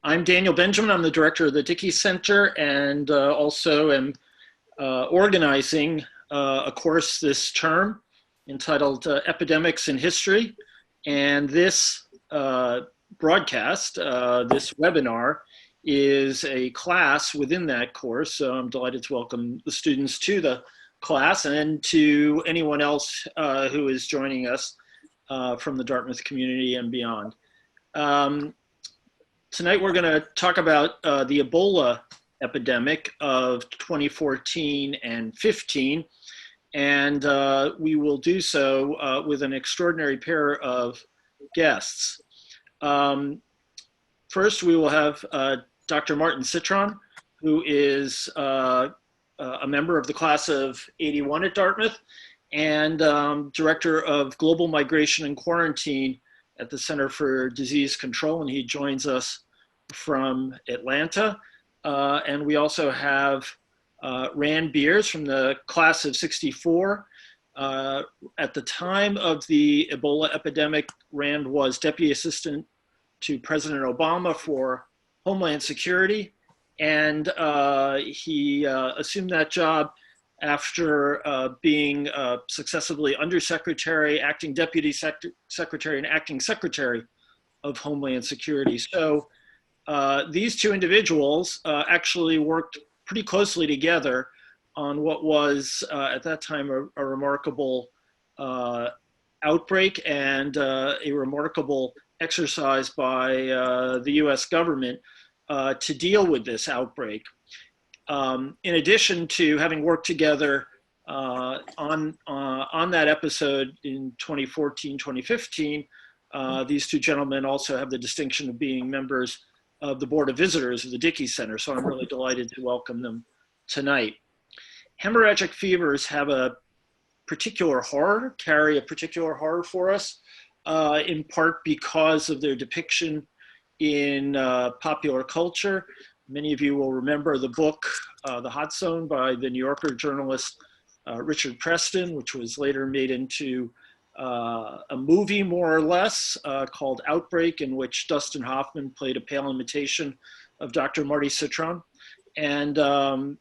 I'm Daniel Benjamin. I'm the director of the Dickey Center and also am organizing a course this term entitled Epidemics in History. And this broadcast, this webinar, is a class within that course. So I'm delighted to welcome the students to the class and to anyone else who is joining us from the Dartmouth community and beyond. Tonight we're going to talk about the Ebola epidemic of 2014 and 15, and we will do so with an extraordinary pair of guests. First, we will have Dr. Martin Cetron, who is a member of the class of '81 at Dartmouth and Director of Global Migration and Quarantine at the Center for Disease Control, and he joins us from Atlanta. And we also have Rand Beers from the class of '64. At the time of the Ebola epidemic, Rand was Deputy Assistant to President Obama for Homeland Security, and he assumed that job after being successively Undersecretary, Acting Deputy Secretary, and Acting Secretary of Homeland Security. So these two individuals actually worked pretty closely together on what was at that time a remarkable outbreak and a remarkable exercise by the US government to deal with this outbreak. In addition to having worked together on that episode in 2014, 2015, these two gentlemen also have the distinction of being members of the Board of Visitors of the Dickey Center, so I'm really delighted to welcome them tonight. Hemorrhagic fevers have a particular horror, carry a particular horror for us, in part because of their depiction in popular culture. Many of you will remember the book, The Hot Zone, by the New Yorker journalist Richard Preston, which was later made into a movie, more or less, called Outbreak, in which Dustin Hoffman played a pale imitation of Dr. Marty Cetron. And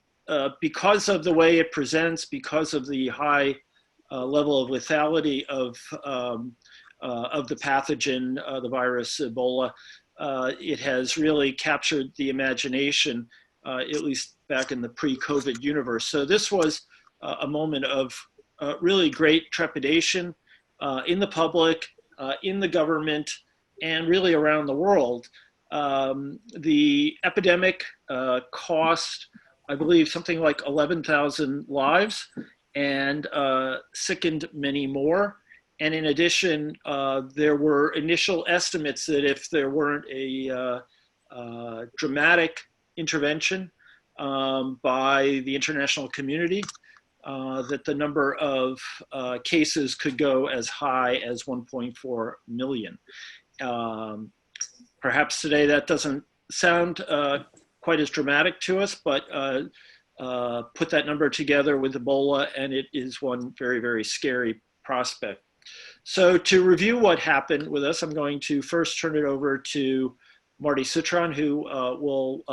because of the way it presents, because of the high level of lethality of the pathogen, the virus Ebola, it has really captured the imagination, at least back in the pre-COVID universe. So this was a moment of really great trepidation in the public, in the government, and really around the world. The epidemic cost, I believe, something like 11,000 lives and sickened many more. And in addition, there were initial estimates that if there weren't a dramatic intervention by the international community, that the number of cases could go as high as 1.4 million. Perhaps today that doesn't sound quite as dramatic to us, but put that number together with Ebola and it is one very, very scary prospect. So to review what happened with us, I'm going to first turn it over to Marty Cetron, who will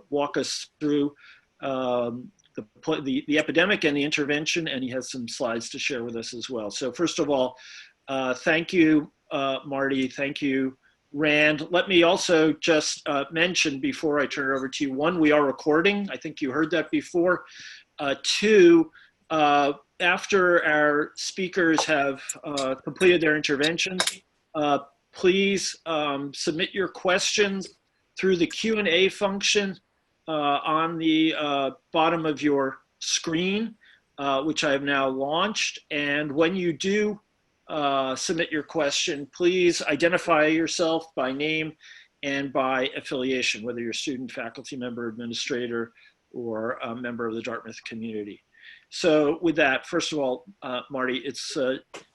walk us through the epidemic and the intervention, and he has some slides to share with us as well. So first of all, thank you, Marty. Thank you, Rand. Let me also just mention before I turn it over to you, one, we are recording. I think you heard that before. Two, after our speakers have completed their interventions, please submit your questions through the Q&A function on the bottom of your screen, which I have now launched. And when you do submit your question, please identify yourself by name and by affiliation, whether you're a student, faculty member, administrator, or a member of the Dartmouth community. So with that, first of all, Marty, it's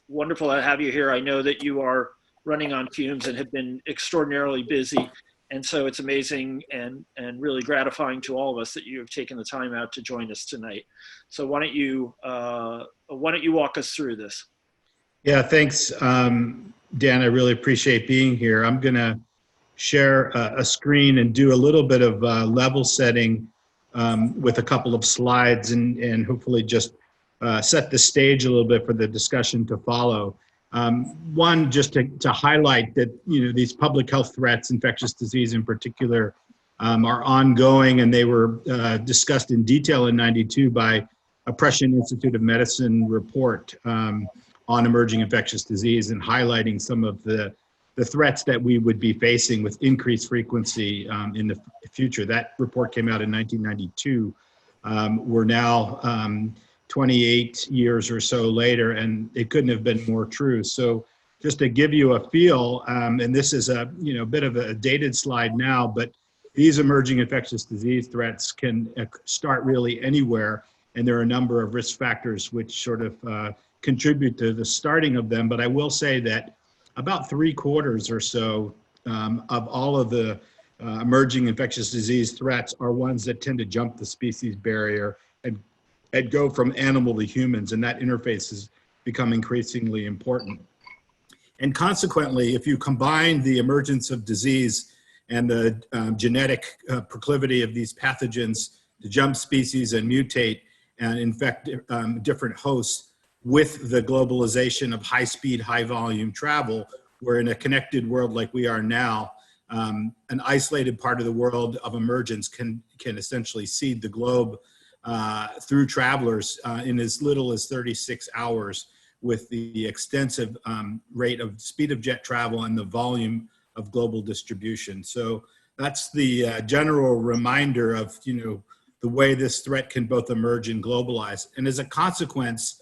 wonderful to have you here. I know that you are running on fumes and have been extraordinarily busy. And so it's amazing and really gratifying to all of us that you have taken the time out to join us tonight. So why don't you walk us through this? Yeah, thanks, Dan. I really appreciate being here. I'm gonna share a screen and do a little bit of level setting with a couple of slides and hopefully just set the stage a little bit for the discussion to follow. One, just to highlight that, you know, these public health threats, infectious disease in particular, are ongoing, and they were discussed in detail in '92 by a Prussian Institute of Medicine report on emerging infectious disease, and highlighting some of the threats that we would be facing with increased frequency in the future. That report came out in 1992. We're now 28 years or so later, and it couldn't have been more true. So just to give you a feel, and this is a bit of a dated slide now, but these emerging infectious disease threats can start really anywhere, and there are a number of risk factors which sort of contribute to the starting of them. But I will say that about 3/4 or so of all of the emerging infectious disease threats are ones that tend to jump the species barrier and go from animal to humans, and that interface has become increasingly important. And consequently, if you combine the emergence of disease and the genetic proclivity of these pathogens to jump species and mutate and infect different hosts with the globalization of high-speed, high-volume travel, we're in a connected world like we are now. An isolated part of the world of emergence can essentially seed the globe through travelers in as little as 36 hours, with the extensive rate of speed of jet travel and the volume of global distribution. So that's the general reminder of the way this threat can both emerge and globalize. And as a consequence,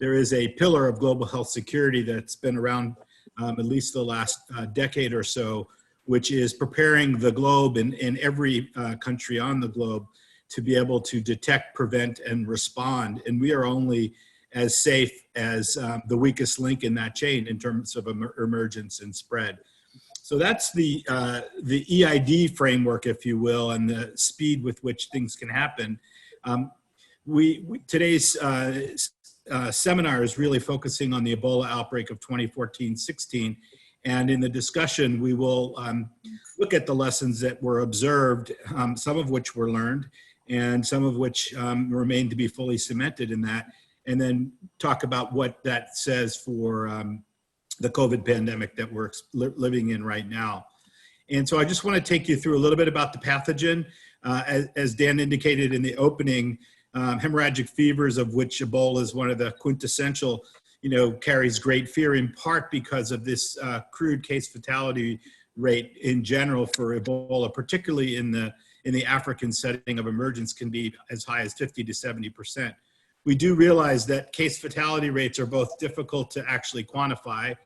there is a pillar of global health security that's been around at least the last decade or so, which is preparing the globe in every country on the globe to be able to detect, prevent, and respond. And we are only as safe as the weakest link in that chain in terms of emergence and spread. So that's the EID framework, if you will, and the speed with which things can happen. Today's seminar is really focusing on the Ebola outbreak of 2014-16. And in the discussion, we will look at the lessons that were observed, some of which were learned, and some of which remain to be fully cemented in that, and then talk about what that says for the COVID pandemic that we're living in right now. And so I just want to take you through a little bit about the pathogen. As Dan indicated in the opening, hemorrhagic fevers, of which Ebola is one of the quintessential, carries great fear, in part because of this crude case fatality rate in general for Ebola, particularly in the African setting of emergence, can be as high as 50 to 70%. We do realize that case fatality rates are both difficult to actually quantify,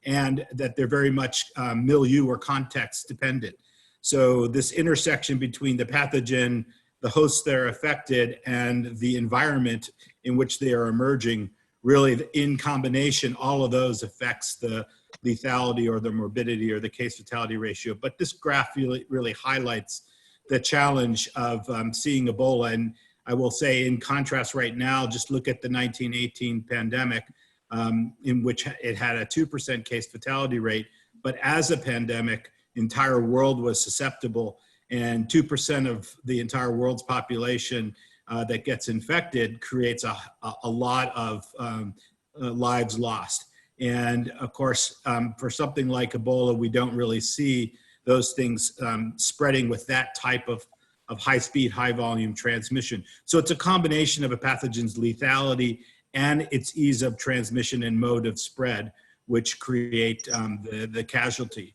and that they're very much milieu or context dependent. So this intersection between the pathogen, the hosts that are affected, and the environment in which they are emerging, really in combination, all of those affects the lethality or the morbidity or the case fatality ratio. But this graph really highlights the challenge of seeing Ebola. And I will say, in contrast right now, just look at the 1918 pandemic, in which it had a 2% case fatality rate. But as a pandemic, the entire world was susceptible, and 2% of the entire world's population that gets infected creates a lot of lives lost. And of course, for something like Ebola, we don't really see those things spreading with that type of high-speed, high-volume transmission. So it's a combination of a pathogen's lethality and its ease of transmission and mode of spread, which create the casualty.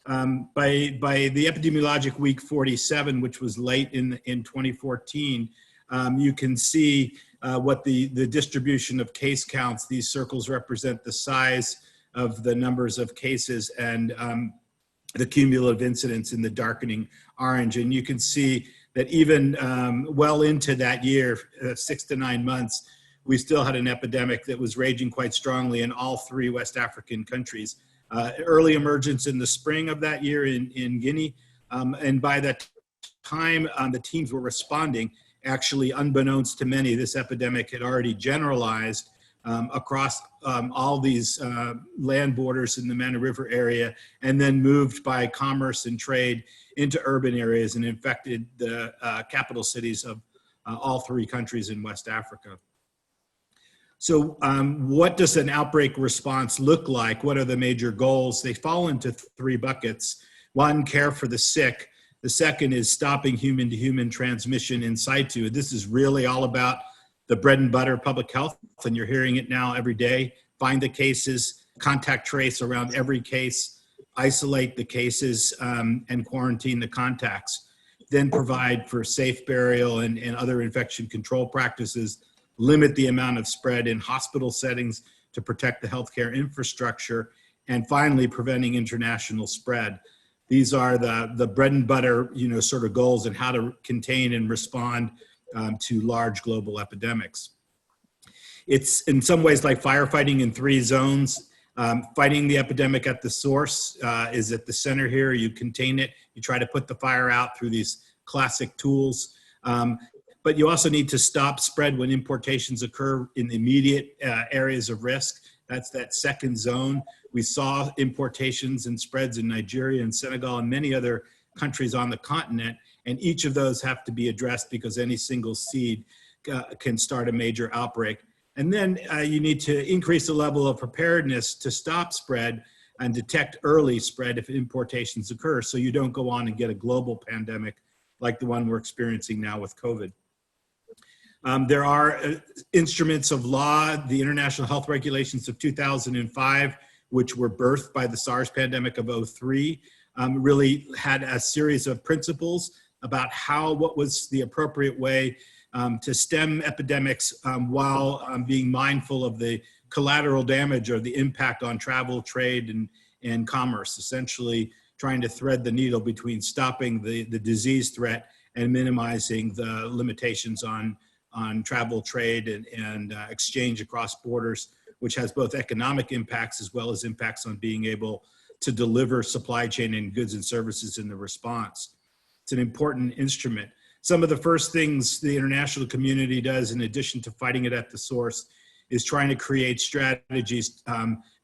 By the epidemiologic week 47, which was late in 2014, you can see what the distribution of case counts. These circles represent the size of the numbers of cases, and the cumulative incidence in the darkening orange. And you can see that even well into that year, 6 to 9 months, we still had an epidemic that was raging quite strongly in all 3 West African countries. Early emergence in the spring of that year in Guinea. And by that time, the teams were responding. Actually, unbeknownst to many, this epidemic had already generalized across all these land borders in the Mana River area, and then moved by commerce and trade into urban areas and infected the capital cities of all three countries in West Africa. So what does an outbreak response look like? What are the major goals? They fall into three buckets. One, care for the sick. The second is stopping human-to-human transmission in situ. This is really all about the bread and butter public health, and you're hearing it now every day. Find the cases, contact trace around every case, isolate the cases, and quarantine the contacts. Then provide for safe burial and other infection control practices, limit the amount of spread in hospital settings to protect the healthcare infrastructure, and finally, preventing international spread. These are the bread and butter, sort of goals and how to contain and respond to large global epidemics. It's in some ways like firefighting in three zones. Fighting the epidemic at the source is at the center here. You contain it. You try to put the fire out through these classic tools. But you also need to stop spread when importations occur in the immediate areas of risk. That's that second zone. We saw importations and spreads in Nigeria and Senegal and many other countries on the continent, and each of those have to be addressed because any single seed can start a major outbreak. And then you need to increase the level of preparedness to stop spread and detect early spread if importations occur, so you don't go on and get a global pandemic like the one we're experiencing now with COVID. There are instruments of law, the International Health Regulations of 2005, which were birthed by the SARS pandemic of 2003, really had a series of principles about what was the appropriate way to stem epidemics while being mindful of the collateral damage or the impact on travel, trade, and commerce, essentially trying to thread the needle between stopping the disease threat and minimizing the limitations on travel, trade, and exchange across borders, which has both economic impacts as well as impacts on being able to deliver supply chain and goods and services in the response. It's an important instrument. Some of the first things the international community does, in addition to fighting it at the source, is trying to create strategies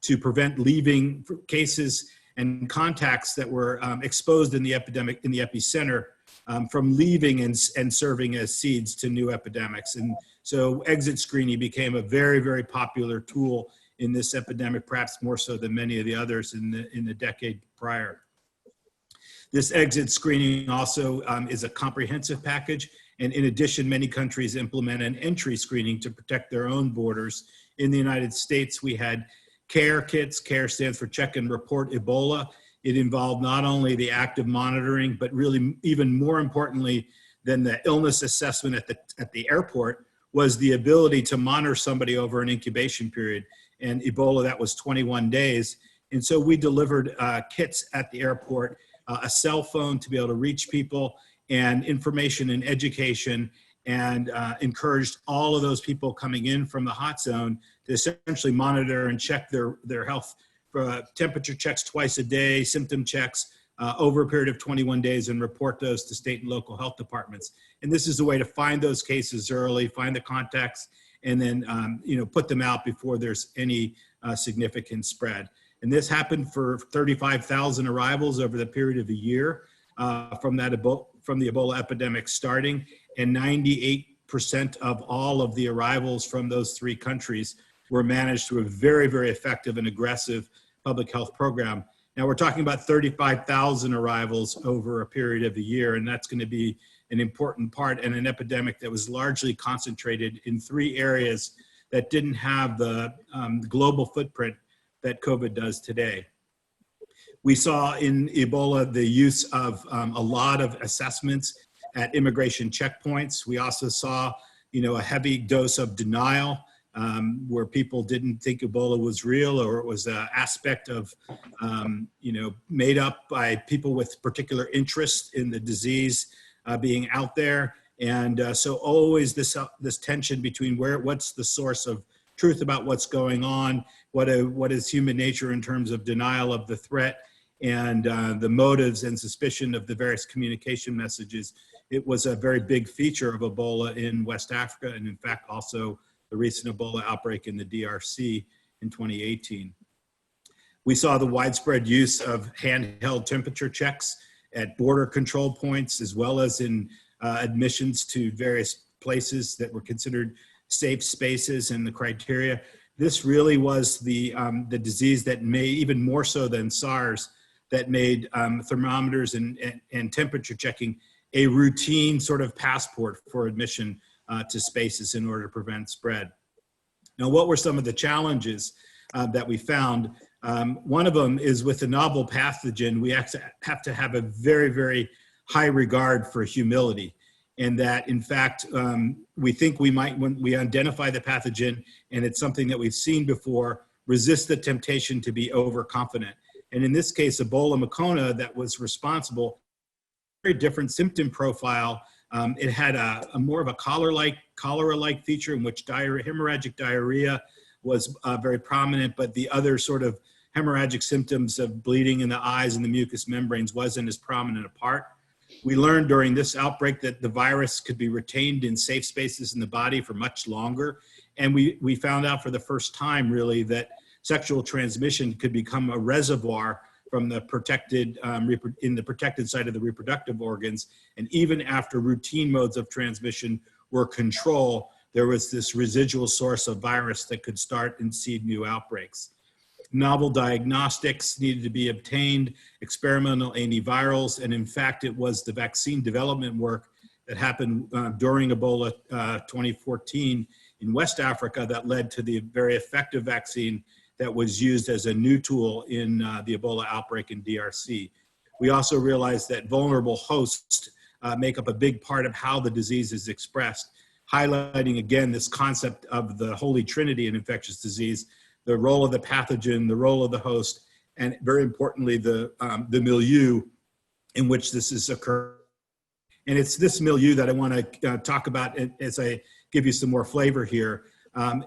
to prevent leaving cases and contacts that were exposed in the epidemic, in the epicenter, from leaving and serving as seeds to new epidemics. And so exit screening became a very, very popular tool in this epidemic, perhaps more so than many of the others in the decade prior. This exit screening also is a comprehensive package. And in addition, many countries implement an entry screening to protect their own borders. In the United States, we had CARE kits. CARE stands for Check and Report Ebola. It involved not only the active monitoring, but really even more importantly than the illness assessment at the airport was the ability to monitor somebody over an incubation period. And Ebola, that was 21 days. And so we delivered kits at the airport, a cell phone to be able to reach people, and information and education, and encouraged all of those people coming in from the hot zone to essentially monitor and check their health. Temperature checks twice a day, symptom checks over a period of 21 days, and report those to state and local health departments. And this is a way to find those cases early, find the contacts, and then put them out before there's any significant spread. And this happened for 35,000 arrivals over the period of a year from the Ebola epidemic starting, and 98% of all of the arrivals from those three countries were managed through a very, very effective and aggressive public health program. Now we're talking about 35,000 arrivals over a period of a year, and that's going to be an important part in an epidemic that was largely concentrated in three areas that didn't have the global footprint that COVID does today. We saw in Ebola the use of a lot of assessments at immigration checkpoints. We also saw, a heavy dose of denial, where people didn't think Ebola was real, or it was an aspect of, made up by people with particular interest in the disease being out there. And so always this tension between what's the source of truth about what's going on, what is human nature in terms of denial of the threat, and the motives and suspicion of the various communication messages. It was a very big feature of Ebola in West Africa, and in fact also the recent Ebola outbreak in the DRC in 2018. We saw the widespread use of handheld temperature checks at border control points, as well as in admissions to various places that were considered safe spaces and the criteria. This really was the disease that made, even more so than SARS, that made thermometers and temperature checking a routine sort of passport for admission to spaces in order to prevent spread. Now, what were some of the challenges that we found? One of them is with the novel pathogen, we have to have a very, very high regard for humility. And that, in fact, we think we might, when we identify the pathogen, and it's something that we've seen before, resist the temptation to be overconfident. And in this case, Ebola Macona, that was responsible, very different symptom profile. It had a more of a cholera-like feature in which hemorrhagic diarrhea was very prominent, but the other sort of hemorrhagic symptoms of bleeding in the eyes and the mucous membranes wasn't as prominent a part. We learned during this outbreak that the virus could be retained in safe spaces in the body for much longer. And we found out for the first time, really, that sexual transmission could become a reservoir from the protected, in the protected site of the reproductive organs. And even after routine modes of transmission were controlled, there was this residual source of virus that could start and seed new outbreaks. Novel diagnostics needed to be obtained, experimental antivirals, and in fact, it was the vaccine development work that happened during Ebola 2014 in West Africa that led to the very effective vaccine that was used as a new tool in the Ebola outbreak in DRC. We also realized that vulnerable hosts make up a big part of how the disease is expressed, highlighting again this concept of the holy trinity in infectious disease, the role of the pathogen, the role of the host, and very importantly, the milieu in which this is occurring. And it's this milieu that I want to talk about as I give you some more flavor here.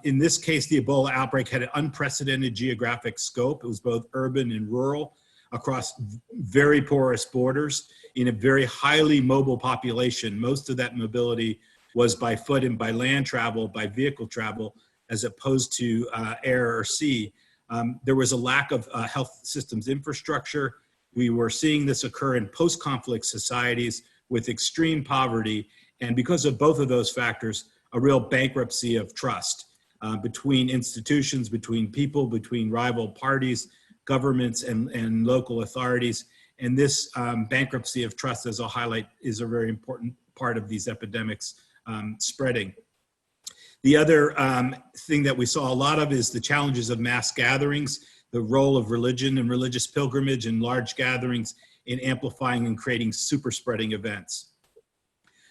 In this case, the Ebola outbreak had an unprecedented geographic scope. It was both urban and rural across very porous borders in a very highly mobile population. Most of that mobility was by foot and by land travel, by vehicle travel, as opposed to air or sea. There was a lack of health systems infrastructure. We were seeing this occur in post-conflict societies with extreme poverty. And because of both of those factors, a real bankruptcy of trust between institutions, between people, between rival parties, governments, and local authorities. And this bankruptcy of trust, as I'll highlight, is a very important part of these epidemics spreading. The other thing that we saw a lot of is the challenges of mass gatherings, the role of religion and religious pilgrimage in large gatherings in amplifying and creating super spreading events.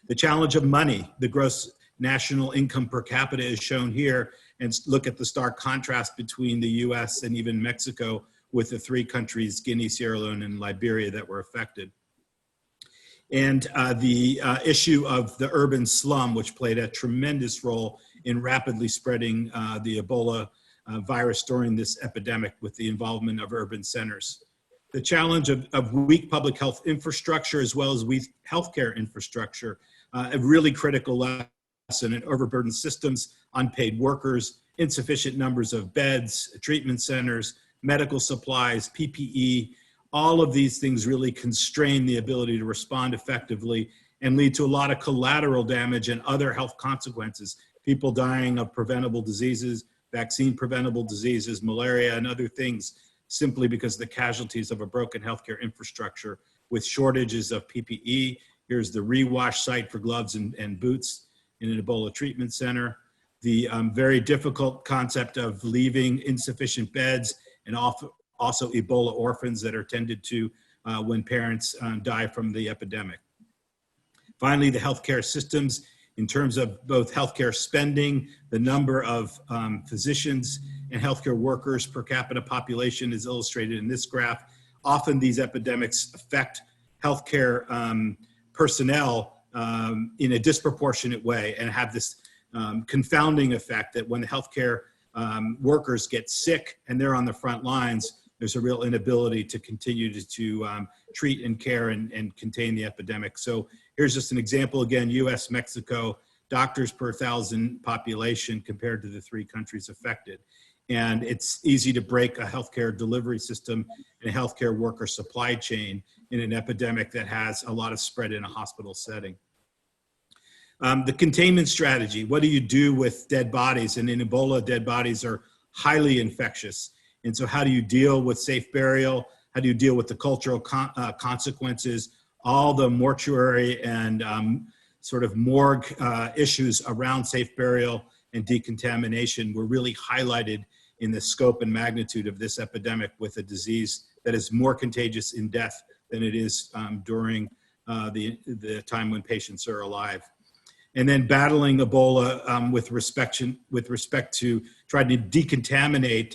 The challenge of money, the gross national income per capita is shown here, and look at the stark contrast between the US and even Mexico with the three countries, Guinea, Sierra Leone, and Liberia, that were affected. And the issue of the urban slum, which played a tremendous role in rapidly spreading the Ebola virus during this epidemic with the involvement of urban centers. The challenge of weak public health infrastructure as well as weak healthcare infrastructure, a really critical lesson in overburdened systems, unpaid workers, insufficient numbers of beds, treatment centers, medical supplies, PPE. All of these things really constrain the ability to respond effectively and lead to a lot of collateral damage and other health consequences. People dying of preventable diseases, vaccine preventable diseases, malaria, and other things, simply because of the casualties of a broken healthcare infrastructure with shortages of PPE. Here's the rewash site for gloves and boots in an Ebola treatment center. The very difficult concept of leaving insufficient beds and also Ebola orphans that are tended to when parents die from the epidemic. Finally, the healthcare systems, in terms of both healthcare spending, the number of physicians and healthcare workers per capita population is illustrated in this graph. Often these epidemics affect healthcare personnel in a disproportionate way and have this confounding effect that when the healthcare workers get sick and they're on the front lines, there's a real inability to continue to treat and care and contain the epidemic. So here's just an example again, US, Mexico, doctors per 1,000 population compared to the 3 countries affected. And it's easy to break a healthcare delivery system and a healthcare worker supply chain in an epidemic that has a lot of spread in a hospital setting. The containment strategy, what do you do with dead bodies? And in Ebola, dead bodies are highly infectious. And so how do you deal with safe burial? How do you deal with the cultural consequences? All the mortuary and sort of morgue issues around safe burial and decontamination were really highlighted in the scope and magnitude of this epidemic, with a disease that is more contagious in death than it is during the time when patients are alive. And then battling Ebola with respect to trying to decontaminate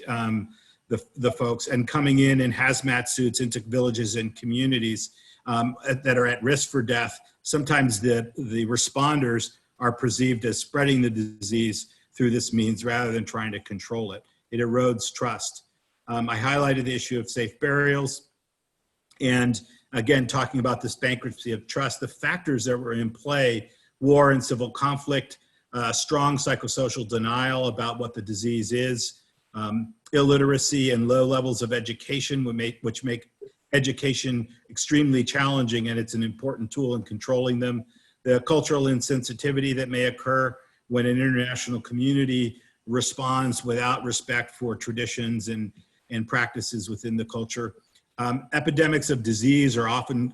the folks, and coming in hazmat suits into villages and communities that are at risk for death. Sometimes the responders are perceived as spreading the disease through this means rather than trying to control it. It erodes trust. I highlighted the issue of safe burials, and again, talking about this bankruptcy of trust, the factors that were in play: war and civil conflict, strong psychosocial denial about what the disease is, illiteracy and low levels of education, which make education extremely challenging, and it's an important tool in controlling them. The cultural insensitivity that may occur when an international community responds without respect for traditions and practices within the culture. Epidemics of disease are often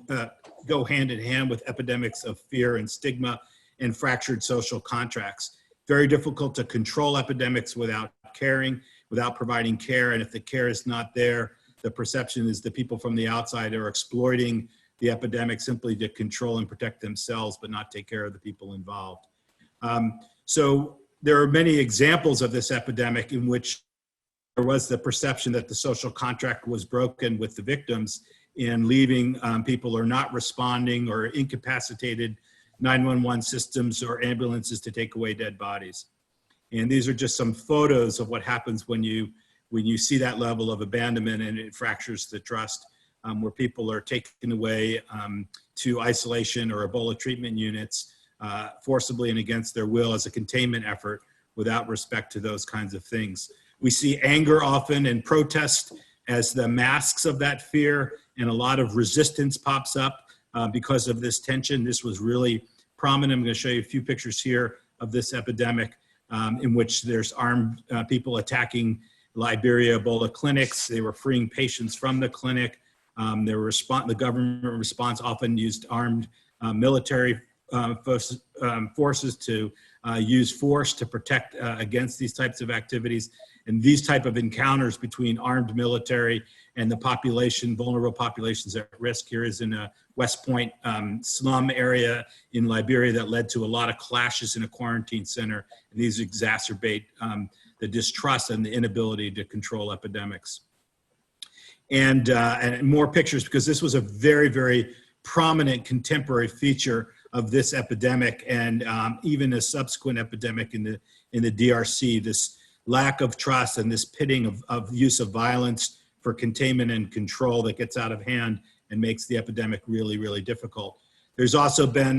go hand in hand with epidemics of fear and stigma and fractured social contracts. Very difficult to control epidemics without caring, without providing care. And if the care is not there, the perception is the people from the outside are exploiting the epidemic simply to control and protect themselves, but not take care of the people involved. So there are many examples of this epidemic in which there was the perception that the social contract was broken with the victims in leaving people or not responding or incapacitated 911 systems or ambulances to take away dead bodies. And these are just some photos of what happens when you see that level of abandonment, and it fractures the trust, where people are taken away to isolation or Ebola treatment units forcibly and against their will as a containment effort without respect to those kinds of things. We see anger often and protest as the masks of that fear, and a lot of resistance pops up because of this tension. This was really prominent. I'm going to show you a few pictures here of this epidemic in which there's armed people attacking Liberia Ebola clinics. They were freeing patients from the clinic. The government response often used armed military forces to use force to protect against these types of activities. And these type of encounters between armed military and the population, vulnerable populations at risk. Here is in a West Point slum area in Liberia that led to a lot of clashes in a quarantine center. And these exacerbate the distrust and the inability to control epidemics. And more pictures, because this was a very, very prominent contemporary feature of this epidemic, and even a subsequent epidemic in the DRC, this lack of trust and this pitting of use of violence for containment and control that gets out of hand and makes the epidemic really, really difficult. There's also been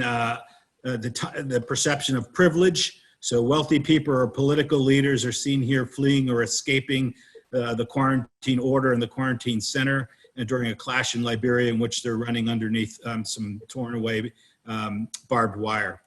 the perception of privilege. So wealthy people or political leaders are seen here fleeing or escaping the quarantine order in the quarantine center, and during a clash in Liberia in which they're running underneath some torn away barbed wire.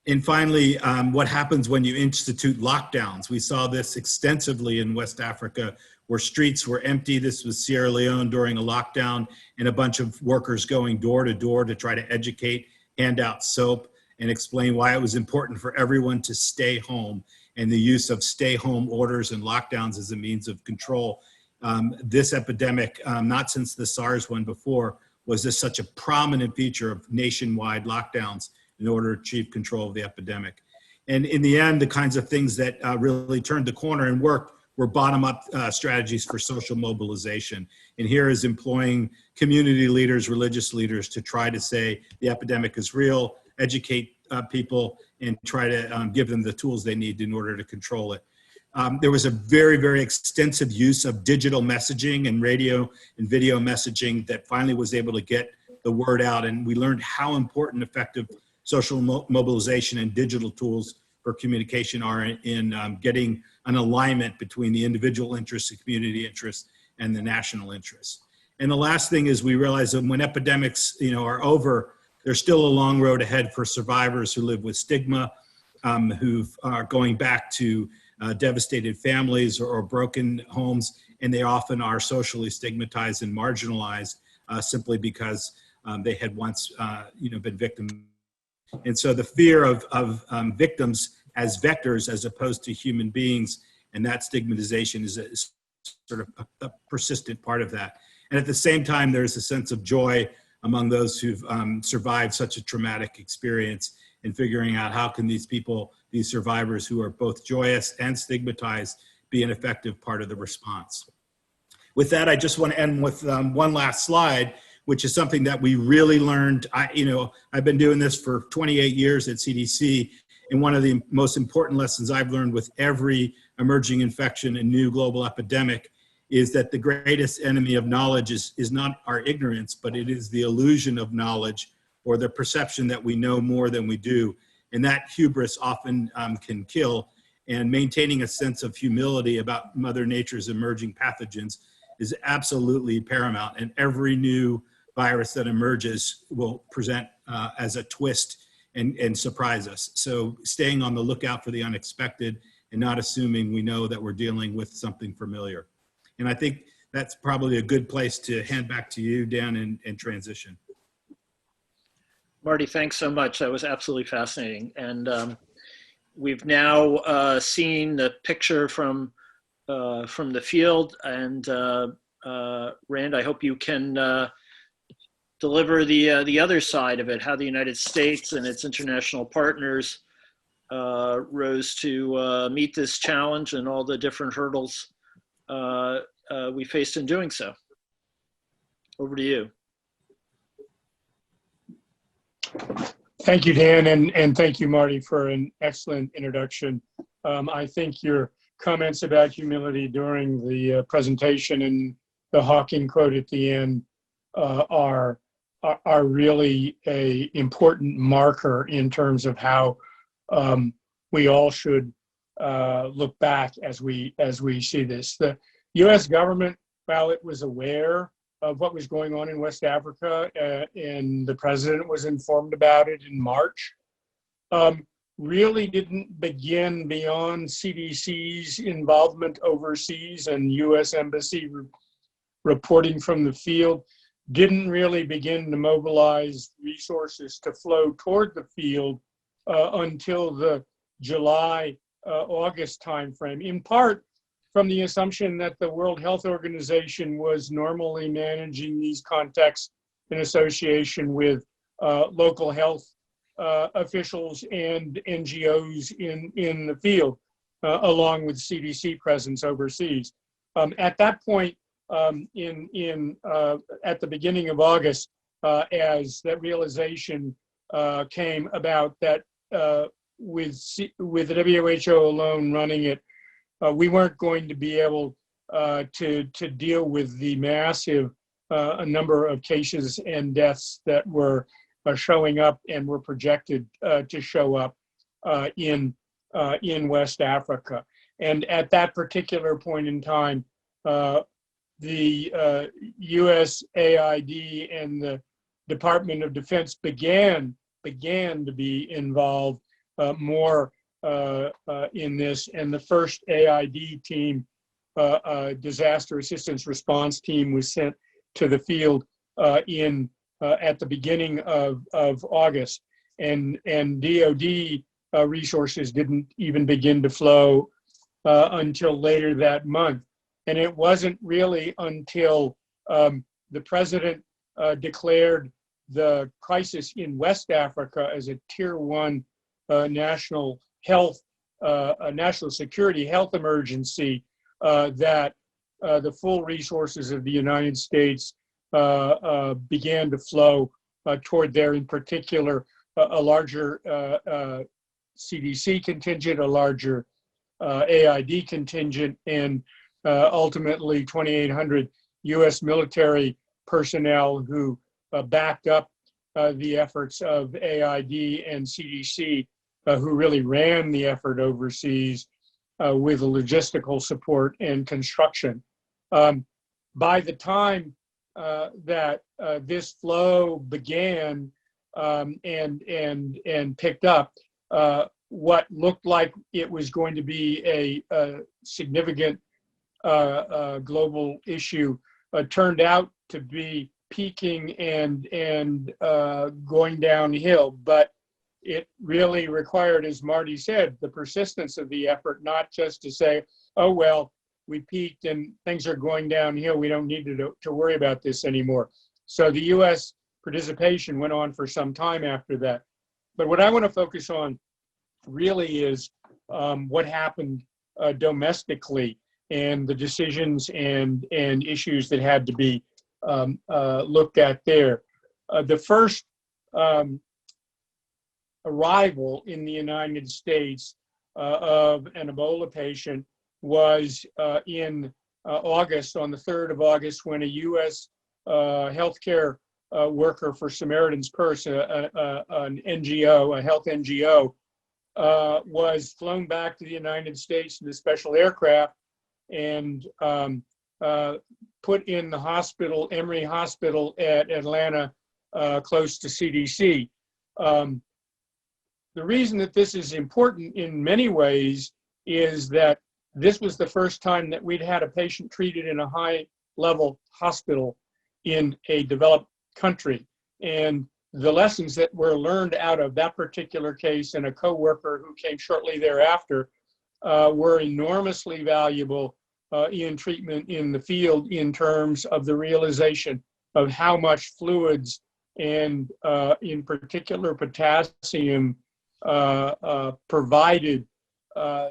And finally, what happens when you institute lockdowns? We saw this extensively in West Africa, where streets were empty. This was Sierra Leone during a lockdown, and a bunch of workers going door to door to try to educate, hand out soap, and explain why it was important for everyone to stay home, and the use of stay home orders and lockdowns as a means of control. This epidemic, not since the SARS one before, was this such a prominent feature of nationwide lockdowns in order to achieve control of the epidemic. And in the end, the kinds of things that really turned the corner and worked were bottom-up strategies for social mobilization. And here is employing community leaders, religious leaders, to try to say the epidemic is real, educate people, and try to give them the tools they need in order to control it. There was a very, very extensive use of digital messaging and radio and video messaging that finally was able to get the word out. And we learned how important effective social mobilization and digital tools for communication are in getting an alignment between the individual interests, the community interests, and the national interests. And the last thing is we realize that when epidemics, are over, there's still a long road ahead for survivors who live with stigma, who are going back to devastated families or broken homes, and they often are socially stigmatized and marginalized simply because they had once, been victims. And so the fear of victims as vectors as opposed to human beings, and that stigmatization is sort of a persistent part of that. And at the same time, there's a sense of joy among those who've survived such a traumatic experience in figuring out how can these people, these survivors who are both joyous and stigmatized, be an effective part of the response. With that, I just want to end with one last slide, which is something that we really learned. I've been doing this for 28 years at CDC, and one of the most important lessons I've learned with every emerging infection and new global epidemic is that the greatest enemy of knowledge is not our ignorance, but it is the illusion of knowledge or the perception that we know more than we do. And that hubris often can kill. And maintaining a sense of humility about Mother Nature's emerging pathogens is absolutely paramount. And every new virus that emerges will present as a twist and surprise us. So staying on the lookout for the unexpected and not assuming we know that we're dealing with something familiar. And I think that's probably a good place to hand back to you, Dan, and transition. Marty, thanks so much. That was absolutely fascinating. And we've now seen the picture from the field. And Rand, I hope you can deliver the other side of it, how the United States and its international partners rose to meet this challenge and all the different hurdles we faced in doing so. Over to you. Thank you, Dan, and thank you, Marty, for an excellent introduction. I think your comments about humility during the presentation and the Hawking quote at the end are really an important marker in terms of how we all should look back as we see this. The U.S. government, while it was aware of what was going on in West Africa, and the president was informed about it in March, really didn't begin beyond CDC's involvement overseas and U.S. Embassy reporting from the field, didn't really begin to mobilize resources to flow toward the field until the July, August timeframe, in part from the assumption that the World Health Organization was normally managing these contexts in association with local health officials and NGOs in the field, along with CDC presence overseas. At that point, at the beginning of August, as that realization came about that with the WHO alone running it, we weren't going to be able to deal with the massive number of cases and deaths that were showing up and were projected to show up in West Africa. And at that particular point in time, the USAID and the Department of Defense began to be involved more in this, and the first AID team, disaster assistance response team, was sent to the field at the beginning of August, and DoD resources didn't even begin to flow until later that month. And it wasn't really until the president declared the crisis in West Africa as a tier 1 national security health emergency that the full resources of the United States began to flow toward there, in particular a larger CDC contingent, a larger AID contingent, and ultimately 2,800 U.S. military personnel who backed up the efforts of AID and CDC, who really ran the effort overseas with logistical support and construction. By the time that this flow began and picked up, what looked like it was going to be a significant global issue turned out to be peaking and going downhill. But it really required, as Marty said, the persistence of the effort, not just to say, oh, well, we peaked and things are going downhill. We don't need to worry about this anymore. So the US participation went on for some time after that. But what I want to focus on really is what happened domestically and the decisions and issues that had to be looked at there. The first arrival in the United States of an Ebola patient was in August, on the 3rd of August, when a U.S. Healthcare worker for Samaritan's Purse, an NGO, a health NGO, was flown back to the United States in a special aircraft and put in the hospital, Emory Hospital at Atlanta, close to CDC. The reason that this is important in many ways is that this was the first time that we'd had a patient treated in a high-level hospital in a developed country. And the lessons that were learned out of that particular case and a co-worker who came shortly thereafter were enormously valuable in treatment in the field in terms of the realization of how much fluids and in particular potassium provided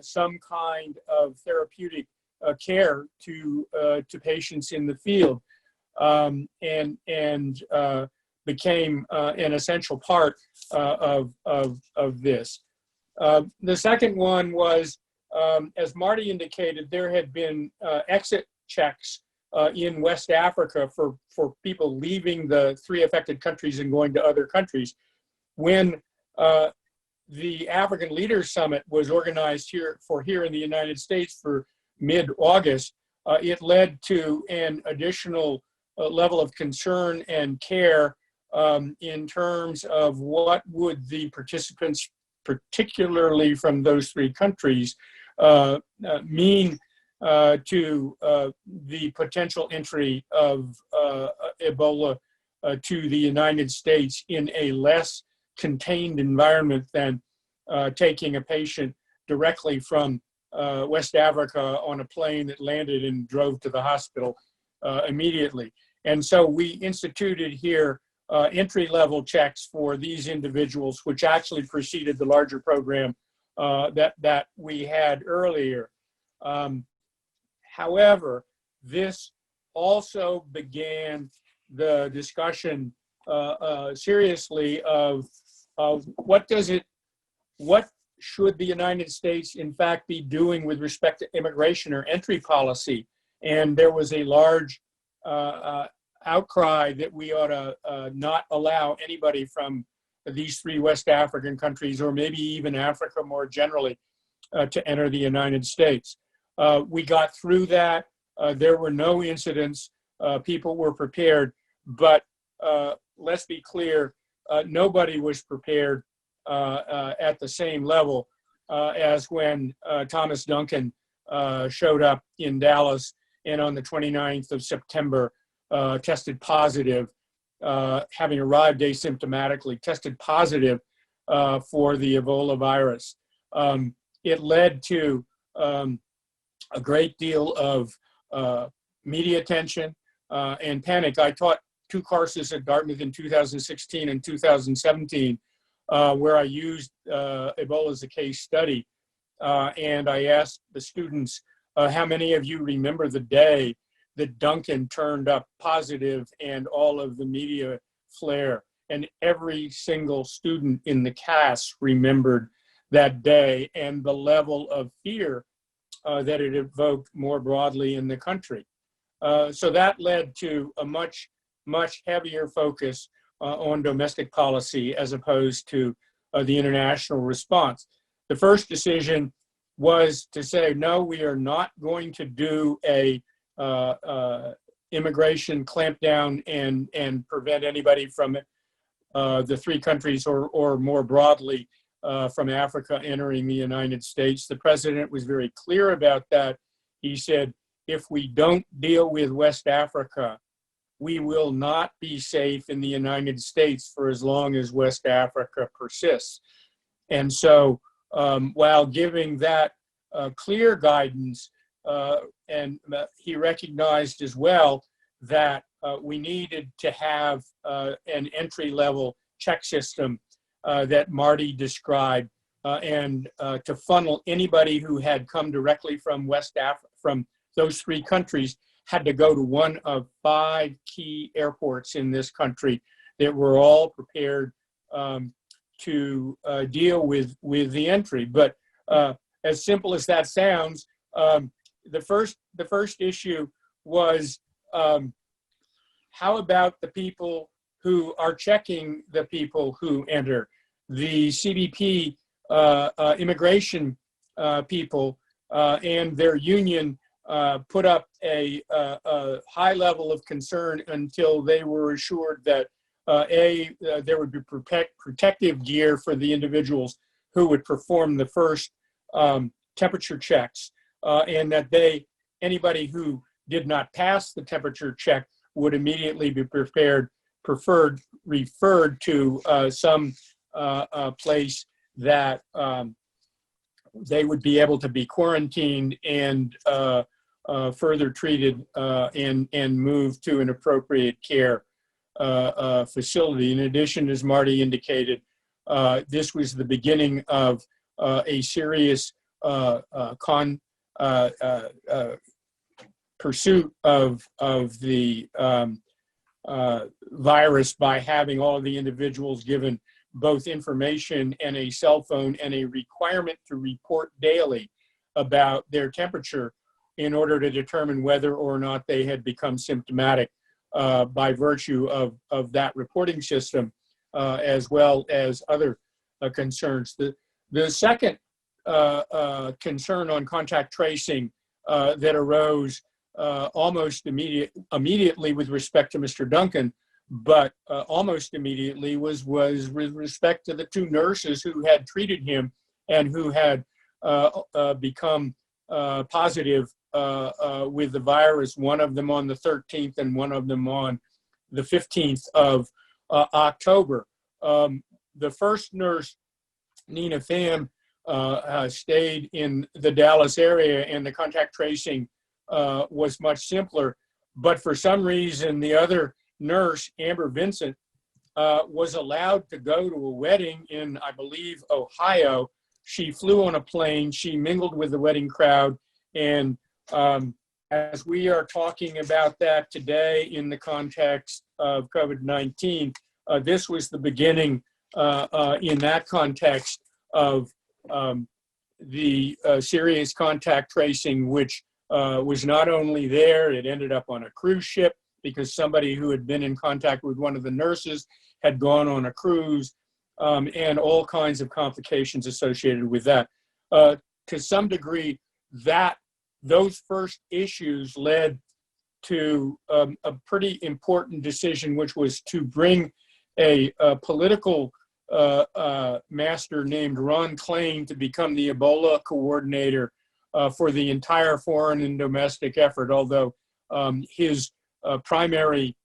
some kind of therapeutic care to patients in the field, and became an essential part of this. The second one was, as Marty indicated, there had been exit checks in West Africa for people leaving the 3 affected countries and going to other countries. When the African Leaders Summit was organized here in the United States for mid-August, it led to an additional level of concern and care in terms of what would the participants, particularly from those 3 countries, mean to the potential entry of Ebola to the United States in a less contained environment than taking a patient directly from West Africa on a plane that landed and drove to the hospital immediately. And so we instituted here entry-level checks for these individuals, which actually preceded the larger program that we had earlier. However, this also began the discussion seriously of what should the United States in fact be doing with respect to immigration or entry policy. And there was a large outcry that we ought to not allow anybody from these 3 West African countries, or maybe even Africa more generally, to enter the United States. We got through that. There were no incidents. People were prepared, but let's be clear, nobody was prepared at the same level as when Thomas Duncan showed up in Dallas and on the 29th of September tested positive, having arrived asymptomatically, tested positive for the Ebola virus. It led to a great deal of media attention and panic. I taught 2 courses at Dartmouth in 2016 and 2017, where I used Ebola as a case study. And I asked the students, how many of you remember the day that Duncan turned up positive and all of the media flare? And every single student in the class remembered that day and the level of fear that it evoked more broadly in the country. So that led to a much heavier focus on domestic policy as opposed to the international response. The first decision was to say, no, we are not going to do a immigration clampdown and prevent anybody from the three countries or more broadly from Africa entering the United States. The president was very clear about that. He said, if we don't deal with West Africa, we will not be safe in the United States for as long as West Africa persists. And so while giving that clear guidance, and he recognized as well that we needed to have an entry-level check system that Marty described, and to funnel anybody who had come directly from West Africa, from those three countries, had to go to one of 5 key airports in this country that were all prepared to deal with the entry. But as simple as that sounds, the first issue was, how about the people who are checking the people who enter? The CBP immigration people and their union put up a high level of concern until they were assured that there would be protective gear for the individuals who would perform the first temperature checks, and that anybody who did not pass the temperature check would immediately be referred to some place that they would be able to be quarantined and further treated and moved to an appropriate care facility. In addition, as Marty indicated, this was the beginning of a serious pursuit of the virus by having all of the individuals given both information and a cell phone and a requirement to report daily about their temperature in order to determine whether or not they had become symptomatic by virtue of that reporting system, as well as other concerns. The second concern on contact tracing that arose almost immediately with respect to Mr. Duncan, but almost immediately was with respect to the 2 nurses who had treated him and who had become positive with the virus, one of them on the 13th and one of them on the 15th of October. The first nurse, Nina Pham, stayed in the Dallas area, and the contact tracing was much simpler. But for some reason, the other nurse, Amber Vincent, was allowed to go to a wedding in, I believe, Ohio. She flew on a plane, she mingled with the wedding crowd, and as we are talking about that today in the context of COVID-19, this was the beginning in that context of the serious contact tracing, which was not only there, it ended up on a cruise ship because somebody who had been in contact with one of the nurses had gone on a cruise, and all kinds of complications associated with that. To some degree, those first issues led to a pretty important decision, which was to bring a political master named Ron Klain to become the Ebola coordinator for the entire foreign and domestic effort, although his primary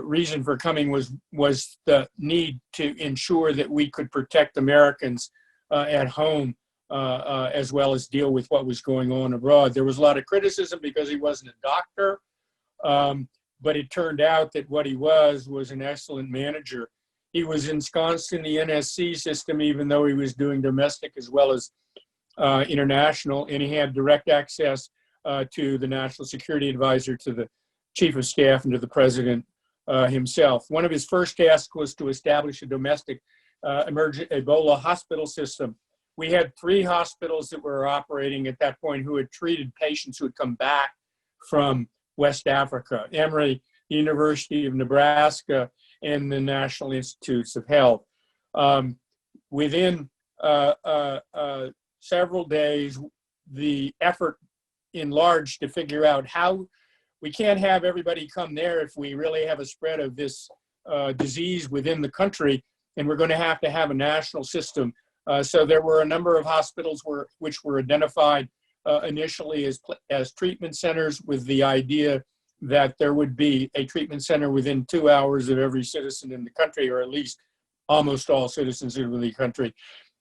reason for coming was the need to ensure that we could protect Americans at home as well as deal with what was going on abroad. There was a lot of criticism because he wasn't a doctor, but it turned out that what he was an excellent manager. He was ensconced in the NSC system, even though he was doing domestic as well as international, and he had direct access to the National Security Advisor, to the Chief of Staff, and to the President himself. One of his first tasks was to establish a domestic emergent Ebola hospital system. We had 3 hospitals that were operating at that point who had treated patients who had come back from West Africa. Emory, the University of Nebraska, and the National Institutes of Health. Within several days, the effort enlarged to figure out how we can't have everybody come there if we really have a spread of this disease within the country, and we're going to have a national system. So there were a number of hospitals which were identified initially as treatment centers, with the idea that there would be a treatment center within 2 hours of every citizen in the country, or at least almost all citizens in the country.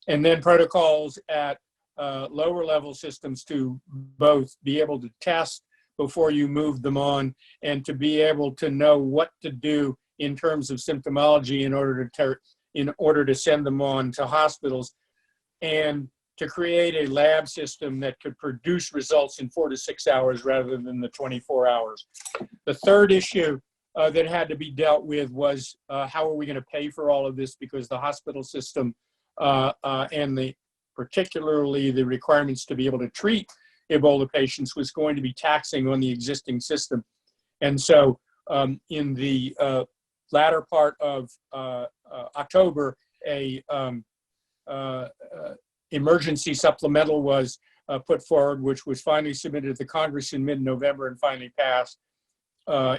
And then protocols at lower level systems to both be able to test before you move them on, and to be able to know what to do in terms of symptomology in order to send them on to hospitals, and to create a lab system that could produce results in 4 to 6 hours rather than the 24 hours. The third issue that had to be dealt with was how are we going to pay for all of this, because the hospital system and particularly the requirements to be able to treat Ebola patients was going to be taxing on the existing system. And so in the latter part of October, a emergency supplemental was put forward, which was finally submitted to Congress in mid-November and finally passed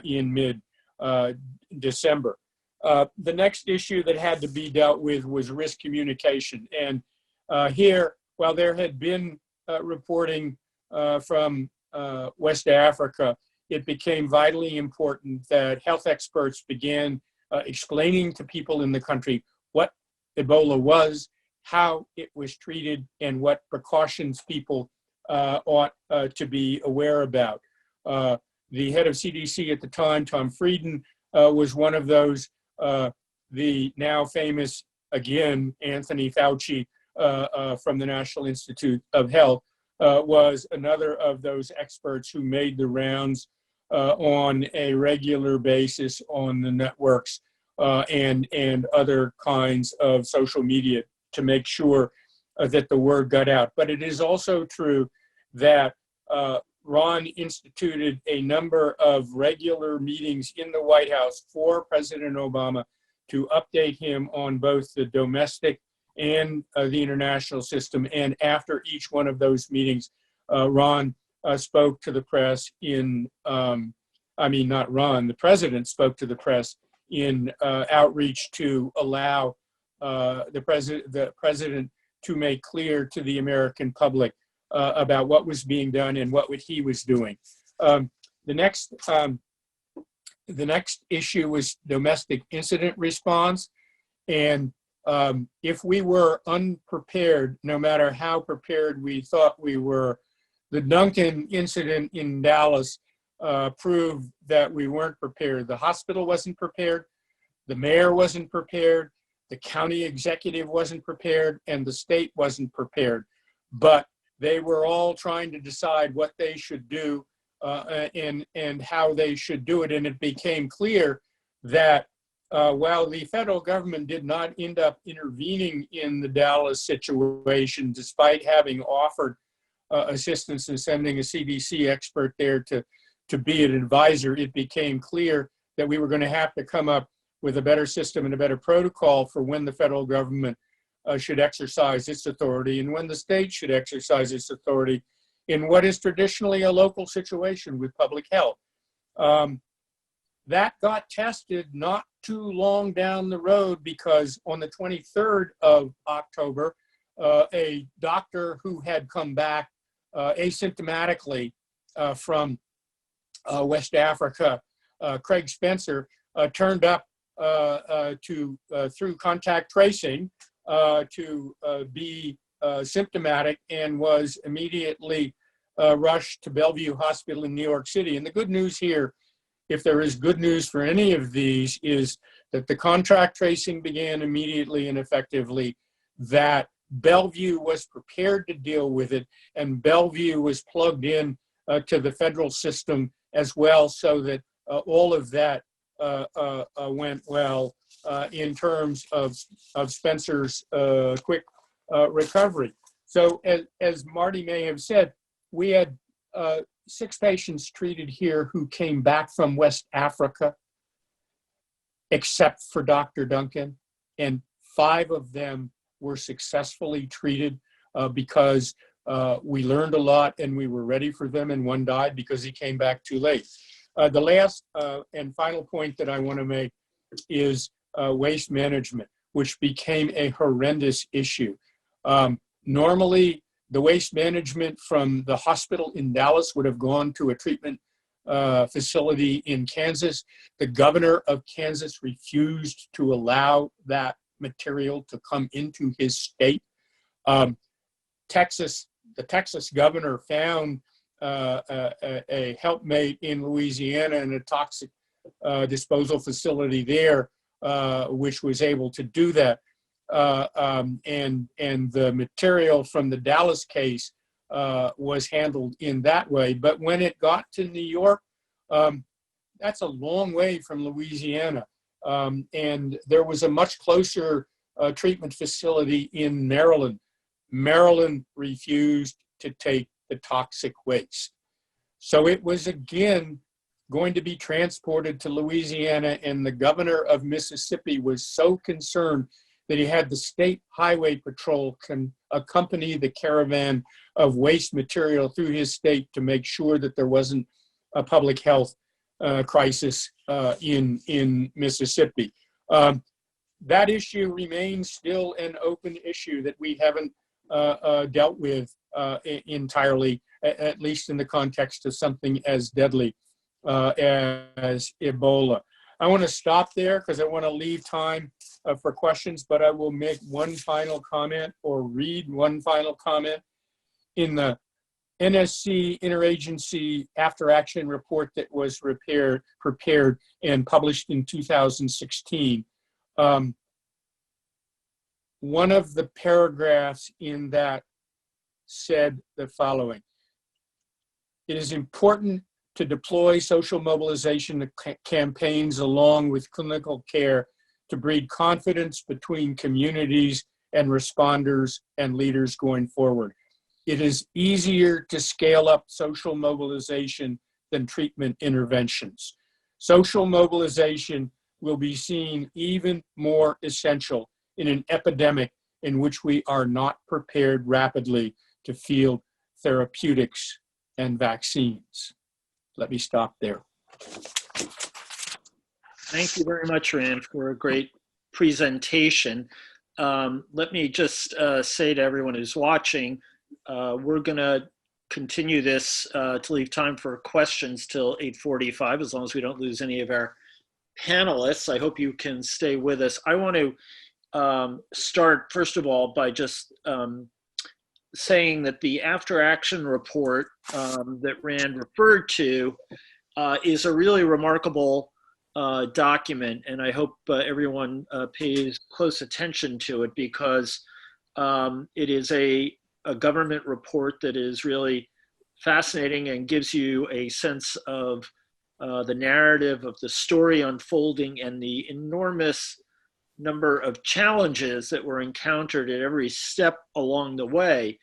in mid-December. The next issue that had to be dealt with was risk communication. And here, while there had been reporting from West Africa, it became vitally important that health experts began explaining to people in the country what Ebola was, how it was treated, and what precautions people ought to be aware about. The head of CDC at the time, Tom Frieden, was one of those. The now famous, again, Anthony Fauci from the National Institute of Health was another of those experts who made the rounds on a regular basis on the networks and other kinds of social media to make sure that the word got out. But it is also true that Ron instituted a number of regular meetings in the White House for President Obama to update him on both the domestic and the international system. And after each one of those meetings, Ron spoke to the press in, not Ron, the president spoke to the press in outreach to allow the president to make clear to the American public about what was being done and what he was doing. The next issue was domestic incident response. And if we were unprepared, no matter how prepared we thought we were, the Duncan incident in Dallas proved that we weren't prepared. The hospital wasn't prepared, the mayor wasn't prepared, the county executive wasn't prepared, and the state wasn't prepared. But they were all trying to decide what they should do and how they should do it. And it became clear that while the federal government did not end up intervening in the Dallas situation, despite having offered assistance and sending a CDC expert there to be an advisor, it became clear that we were going to have to come up with a better system and a better protocol for when the federal government should exercise its authority and when the state should exercise its authority in what is traditionally a local situation with public health. That got tested not too long down the road, because on the 23rd of October, a doctor who had come back asymptomatically from West Africa, Craig Spencer, turned up through contact tracing to be symptomatic and was immediately rushed to Bellevue Hospital in New York City. And the good news here, if there is good news for any of these, is that the contact tracing began immediately and effectively, that Bellevue was prepared to deal with it, and Bellevue was plugged in to the federal system as well, so that all of that went well in terms of Spencer's quick recovery. So as Marty may have said, we had 6 patients treated here who came back from West Africa. except for Dr. Duncan, and 5 of them were successfully treated because we learned a lot and we were ready for them, and 1 died because he came back too late. The last and final point that I want to make is waste management, which became a horrendous issue. Normally, the waste management from the hospital in Dallas would have gone to a treatment facility in Kansas. The governor of Kansas refused to allow that material to come into his state. The Texas governor found a helpmate in Louisiana in a toxic disposal facility there, which was able to do that. And the material from the Dallas case was handled in that way. But when it got to New York, that's a long way from Louisiana. And there was a much closer treatment facility in Maryland. Maryland refused to take the toxic waste. So it was again going to be transported to Louisiana, and the governor of Mississippi was so concerned that he had the State Highway Patrol accompany the caravan of waste material through his state to make sure that there wasn't a public health crisis in Mississippi. That issue remains still an open issue that we haven't dealt with entirely, at least in the context of something as deadly as Ebola. I want to stop there because I want to leave time for questions, but I will make one final comment or read one final comment. In the NSC Interagency After Action Report that was prepared and published in 2016, one of the paragraphs in that said the following: "It is important to deploy social mobilization campaigns along with clinical care to breed confidence between communities and responders and leaders going forward. It is easier to scale up social mobilization than treatment interventions. Social mobilization will be seen even more essential in an epidemic in which we are not prepared rapidly to field therapeutics and vaccines." Let me stop there. Thank you very much, Rand, for a great presentation. Let me just say to everyone who's watching, we're going to continue this to leave time for questions till 8:45, as long as we don't lose any of our panelists. I hope you can stay with us. I want to start, first of all, by just saying that the after action report that Rand referred to is a really remarkable document, and I hope everyone pays close attention to it, because it is a government report that is really fascinating and gives you a sense of the narrative of the story unfolding and the enormous number of challenges that were encountered at every step along the way.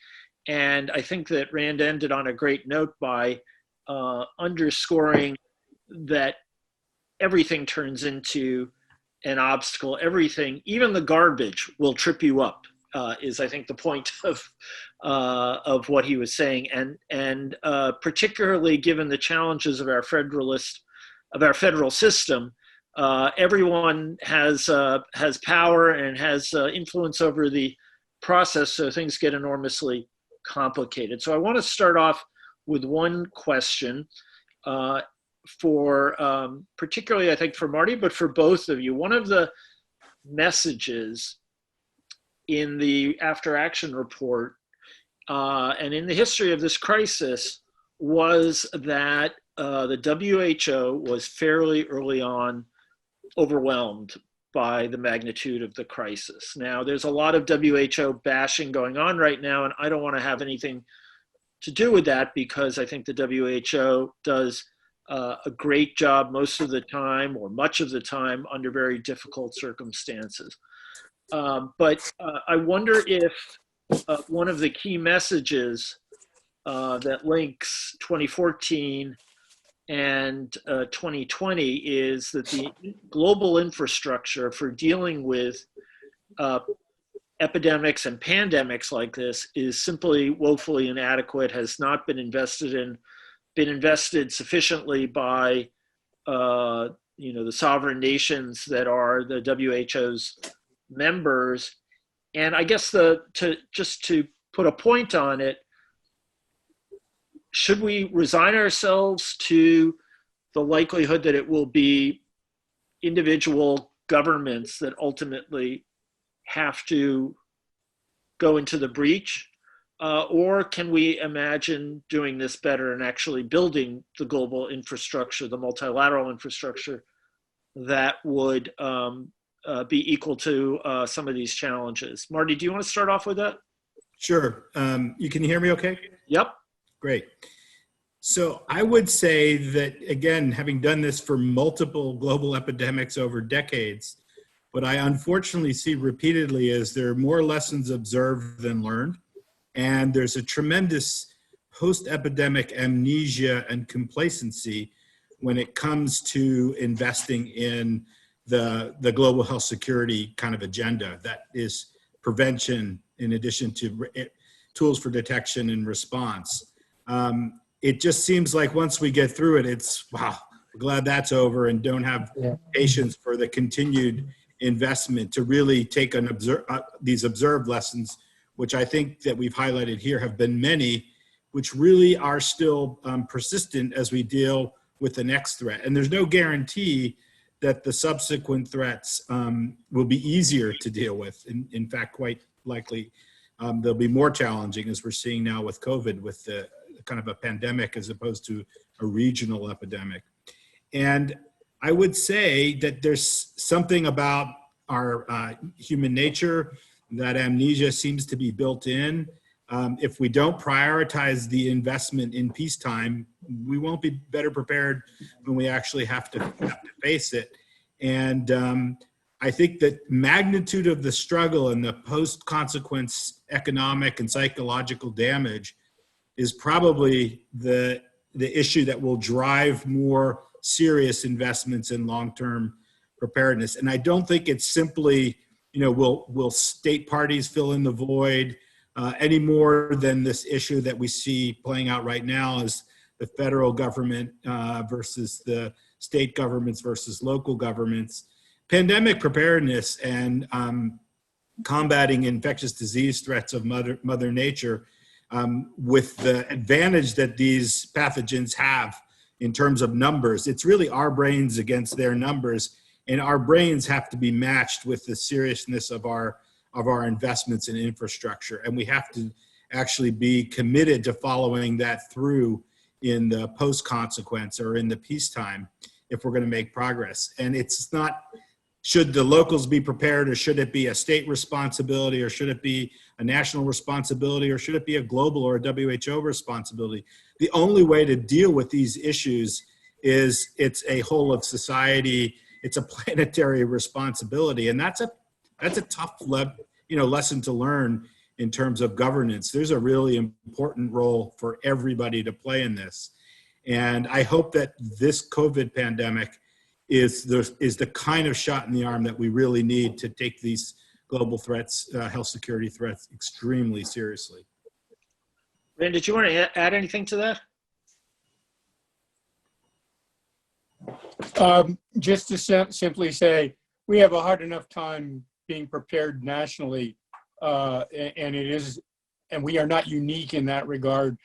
And I think that Rand ended on a great note by underscoring that everything turns into an obstacle. Everything, even the garbage, will trip you up, is I think the point of what he was saying. And particularly given the challenges of our federal system, everyone has power and has influence over the process, so things get enormously complicated. So I want to start off with one question for particularly, I think, for Marty, but for both of you. One of the messages in the after action report and in the history of this crisis was that the WHO was fairly early on overwhelmed by the magnitude of the crisis. Now, there's a lot of WHO bashing going on right now, and I don't want to have anything to do with that, because I think the WHO does a great job most of the time, or much of the time, under very difficult circumstances. But I wonder if one of the key messages that links 2014 and 2020 is that the global infrastructure for dealing with epidemics and pandemics like this is simply woefully inadequate, has not been invested sufficiently by the sovereign nations that are the WHO's members. And I guess just to put a point on it, should we resign ourselves to the likelihood that it will be individual governments that ultimately have to go into the breach? Or can we imagine doing this better and actually building the global infrastructure, the multilateral infrastructure that would be equal to some of these challenges? Marty, do you want to start off with that? Sure. You can hear me okay? Yep. Great. So I would say that, again, having done this for multiple global epidemics over decades, what I unfortunately see repeatedly is there are more lessons observed than learned. And there's a tremendous post-epidemic amnesia and complacency when it comes to investing in the global health security kind of agenda. That is prevention in addition to tools for detection and response. It just seems like once we get through it, it's, wow, we're glad that's over, and don't have patience for the continued investment to really take these observed lessons, which I think that we've highlighted here have been many, which really are still persistent as we deal with the next threat. And there's no guarantee that the subsequent threats will be easier to deal with. In fact, quite likely, they'll be more challenging, as we're seeing now with COVID, with the kind of a pandemic as opposed to a regional epidemic. And I would say that there's something about our human nature, that amnesia seems to be built in. If we don't prioritize the investment in peacetime, we won't be better prepared when we actually have to face it. And I think that magnitude of the struggle and the post-consequence economic and psychological damage is probably the issue that will drive more serious investments in long-term preparedness. And I don't think it's simply, will state parties fill in the void any more than this issue that we see playing out right now is the federal government versus the state governments versus local governments. Pandemic preparedness and combating infectious disease threats of Mother Nature with the advantage that these pathogens have in terms of numbers. It's really our brains against their numbers, and our brains have to be matched with the seriousness of our investments in infrastructure. And we have to actually be committed to following that through in the post-consequence or in the peacetime if we're going to make progress. And it's not, should the locals be prepared, or should it be a state responsibility, or should it be a national responsibility, or should it be a global or a WHO responsibility? The only way to deal with these issues is it's a whole of society, it's a planetary responsibility. And that's a tough lesson to learn in terms of governance. There's a really important role for everybody to play in this. And I hope that this COVID pandemic is the kind of shot in the arm that we really need to take these global threats, health security threats, extremely seriously. Rand, did you want to add anything to that? Just to simply say, we have a hard enough time being prepared nationally, and we are not unique in that regard.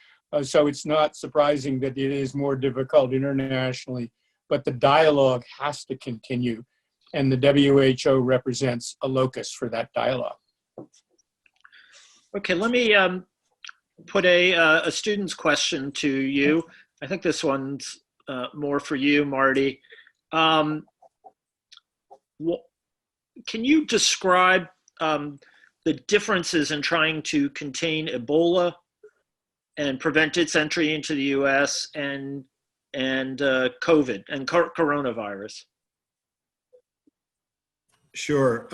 So it's not surprising that it is more difficult internationally, but the dialogue has to continue, and the WHO represents a locus for that dialogue. Okay, let me put a student's question to you. I think this one's more for you, Marty. Can you describe the differences in trying to contain Ebola and prevent its entry into the U.S. and COVID and coronavirus? Sure.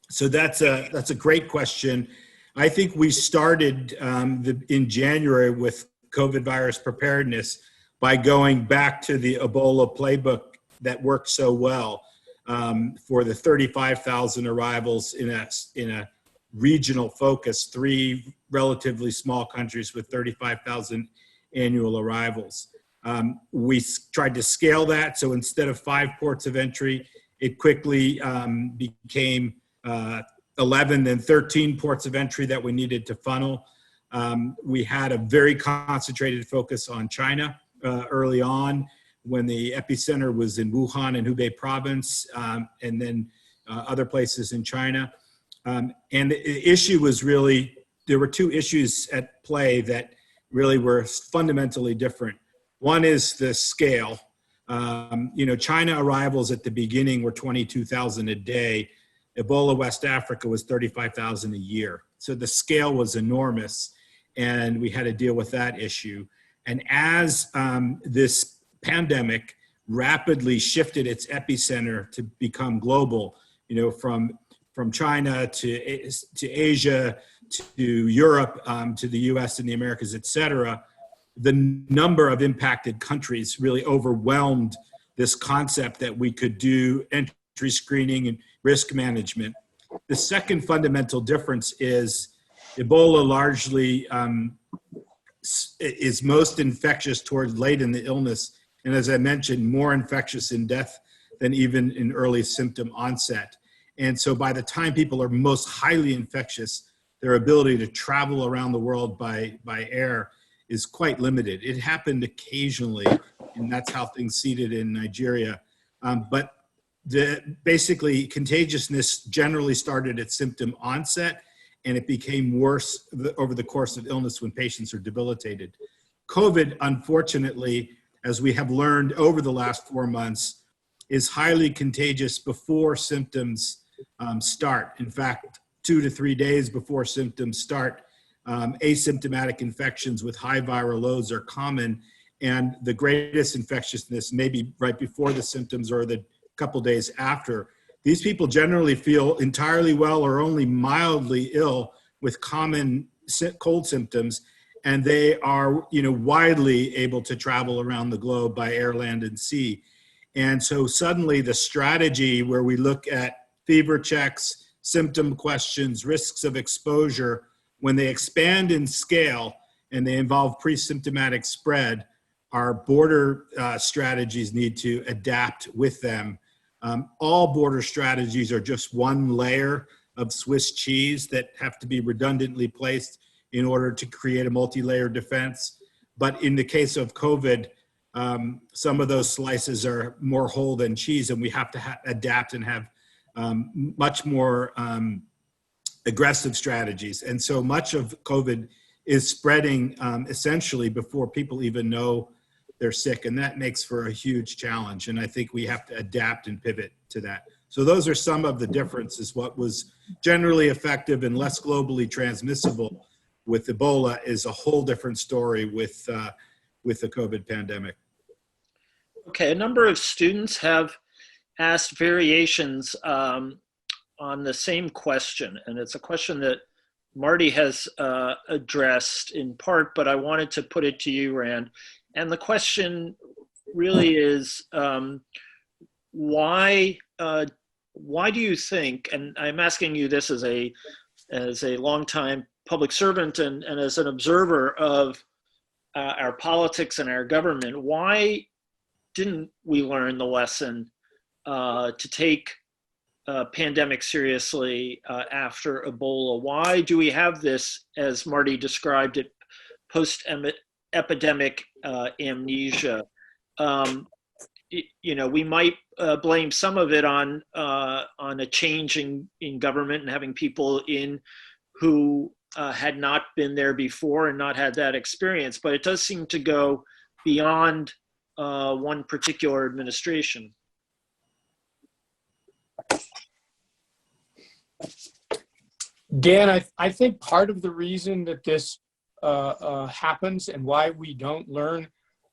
So that's a great question. I think we started in January with COVID virus preparedness by going back to the Ebola playbook that worked so well for the 35,000 arrivals in a regional focus, 3 relatively small countries with 35,000 annual arrivals. We tried to scale that, so instead of 5 ports of entry, it quickly became 11 and 13 ports of entry that we needed to funnel. We had a very concentrated focus on China early on when the epicenter was in Wuhan and Hubei province, and then other places in China. And the issue was really, there were 2 issues at play that really were fundamentally different. One is the scale. China arrivals at the beginning were 22,000 a day. Ebola West Africa was 35,000 a year. So the scale was enormous, and we had to deal with that issue. And as this pandemic rapidly shifted its epicenter to become global, from China to Asia, to Europe, to the US and the Americas, et cetera, the number of impacted countries really overwhelmed this concept that we could do entry screening and risk management. The second fundamental difference is Ebola largely is most infectious towards late in the illness, and as I mentioned, more infectious in death than even in early symptom onset. And so by the time people are most highly infectious, their ability to travel around the world by air is quite limited. It happened occasionally, and that's how things seeded in Nigeria. But basically contagiousness generally started at symptom onset, and it became worse over the course of illness when patients are debilitated. COVID, unfortunately, as we have learned over the last 4 months, is highly contagious before symptoms start. In fact, 2 to 3 days before symptoms start, asymptomatic infections with high viral loads are common, and the greatest infectiousness may be right before the symptoms or the couple days after. These people generally feel entirely well or only mildly ill with common cold symptoms, and they are widely able to travel around the globe by air, land, and sea. And so suddenly the strategy where we look at fever checks, symptom questions, risks of exposure, when they expand in scale and they involve pre-symptomatic spread, our border strategies need to adapt with them. All border strategies are just one layer of Swiss cheese that have to be redundantly placed in order to create a multi-layer defense. But in the case of COVID, some of those slices are more whole than cheese, and we have to adapt and have much more aggressive strategies. And so much of COVID is spreading essentially before people even know they're sick, and that makes for a huge challenge. And I think we have to adapt and pivot to that. So those are some of the differences. What was generally effective and less globally transmissible with Ebola is a whole different story with the COVID pandemic. Okay, a number of students have asked variations on the same question, and it's a question that Marty has addressed in part, but I wanted to put it to you, Rand. And the question really is, why do you think, and I'm asking you this as a longtime public servant and as an observer of our politics and our government, why didn't we learn the lesson to take pandemic seriously after Ebola? Why do we have this, as Marty described it, post-epidemic amnesia? We might blame some of it on a change in government and having people in who had not been there before and not had that experience, but it does seem to go beyond one particular administration. Dan, I think part of the reason that this happens and why we don't learn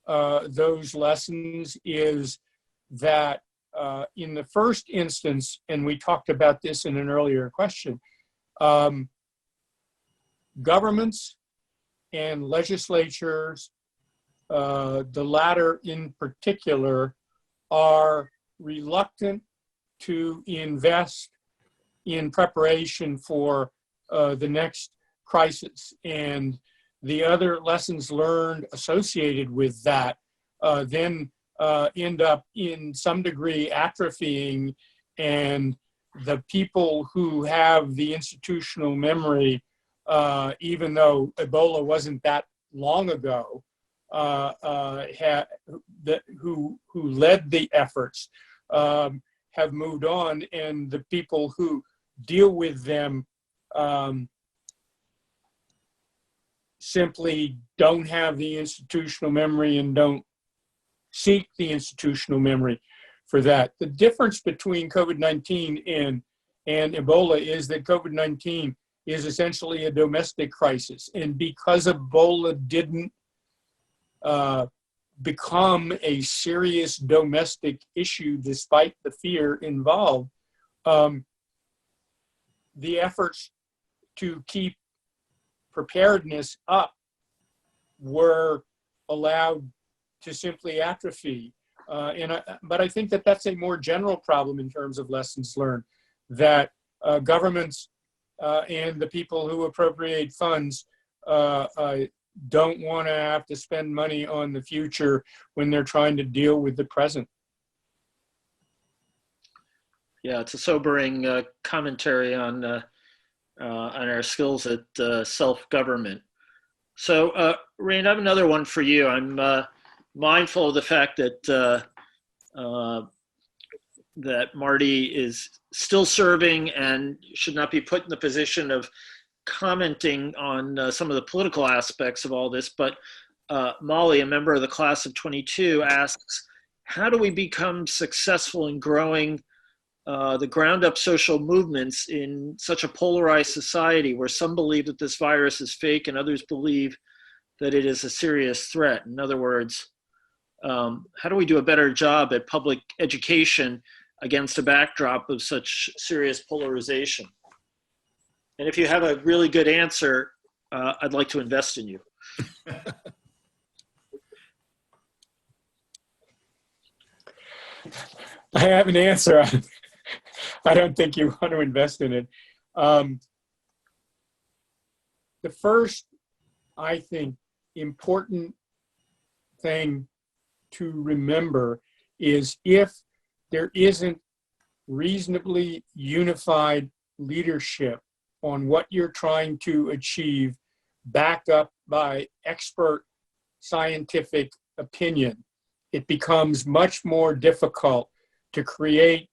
those lessons is that in the first instance, and we talked about this in an earlier question, governments and legislatures the latter in particular, are reluctant to invest in preparation for the next crisis. And the other lessons learned associated with that then end up in some degree atrophying, and the people who have the institutional memory, even though Ebola wasn't that long ago, who led the efforts have moved on, and the people who deal with them simply don't have the institutional memory and don't seek the institutional memory for that. The difference between COVID-19 and Ebola is that COVID-19 is essentially a domestic crisis. And because Ebola didn't become a serious domestic issue despite the fear involved, the efforts to keep preparedness up were allowed to simply atrophy. But I think that that's a more general problem in terms of lessons learned, that governments and the people who appropriate funds don't want to have to spend money on the future when they're trying to deal with the present. Yeah, it's a sobering commentary on our skills at self-government. So, Rain, I have another one for you. I'm mindful of the fact that that Marty is still serving and should not be put in the position of commenting on some of the political aspects of all this. But Molly, a member of the class of 22, asks, how do we become successful in growing the ground-up social movements in such a polarized society where some believe that this virus is fake and others believe that it is a serious threat? In other words, how do we do a better job at public education against a backdrop of such serious polarization? And if you have a really good answer, I'd like to invest in you. I have an answer. I don't think you want to invest in it. The first, I think, important thing to remember is if there isn't reasonably unified leadership on what you're trying to achieve, backed up by expert scientific opinion, it becomes much more difficult to create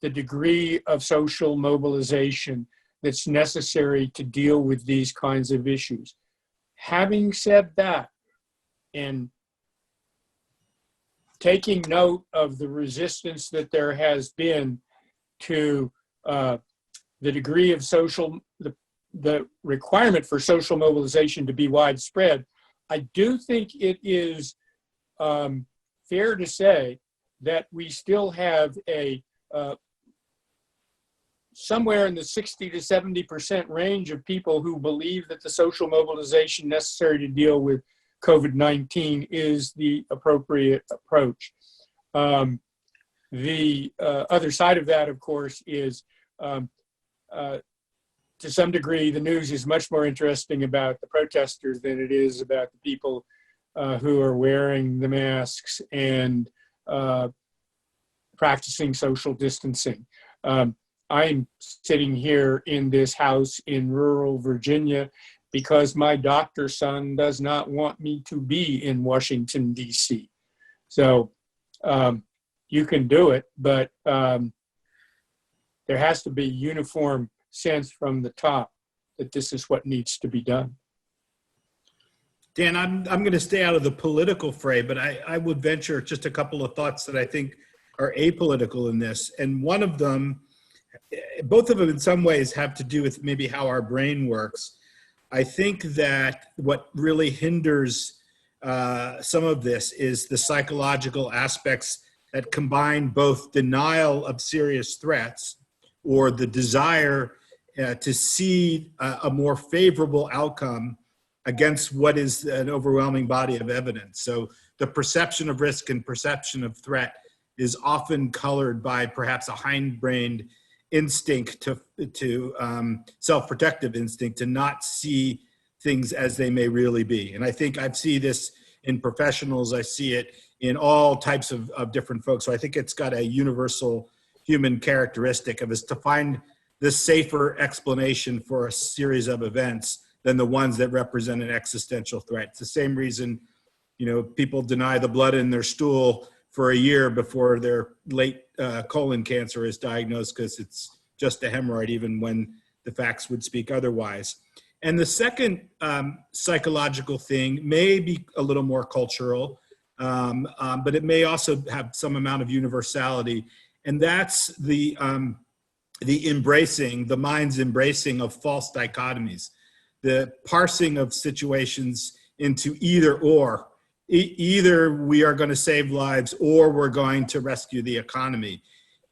the degree of social mobilization that's necessary to deal with these kinds of issues. Having said that, and taking note of the resistance that there has been to the degree of the requirement for social mobilization to be widespread, I do think it is fair to say that we still have a somewhere in the 60 to 70% range of people who believe that the social mobilization necessary to deal with COVID-19 is the appropriate approach. The other side of that, of course, is to some degree, the news is much more interesting about the protesters than it is about the people who are wearing the masks and practicing social distancing. I'm sitting here in this house in rural Virginia because my doctor's son does not want me to be in Washington, D.C. So you can do it, but there has to be uniform sense from the top that this is what needs to be done. Dan, I'm going to stay out of the political fray, but I would venture just a couple of thoughts that I think are apolitical in this. And one of them, both of them in some ways have to do with maybe how our brain works. I think that what really hinders some of this is the psychological aspects that combine both denial of serious threats or the desire to see a more favorable outcome against what is an overwhelming body of evidence. So the perception of risk and perception of threat is often colored by perhaps a hindbrained instinct to self-protective instinct to not see things as they may really be. And I think I see this in professionals, I see it in all types of different folks. So I think it's got a universal human characteristic of us to find the safer explanation for a series of events than the ones that represent an existential threat. It's the same reason, people deny the blood in their stool for a year before their late colon cancer is diagnosed because it's just a hemorrhoid, even when the facts would speak otherwise. And the second psychological thing may be a little more cultural, but it may also have some amount of universality. And that's the embracing, the mind's embracing of false dichotomies, the parsing of situations into either or. Either we are going to save lives or we're going to rescue the economy.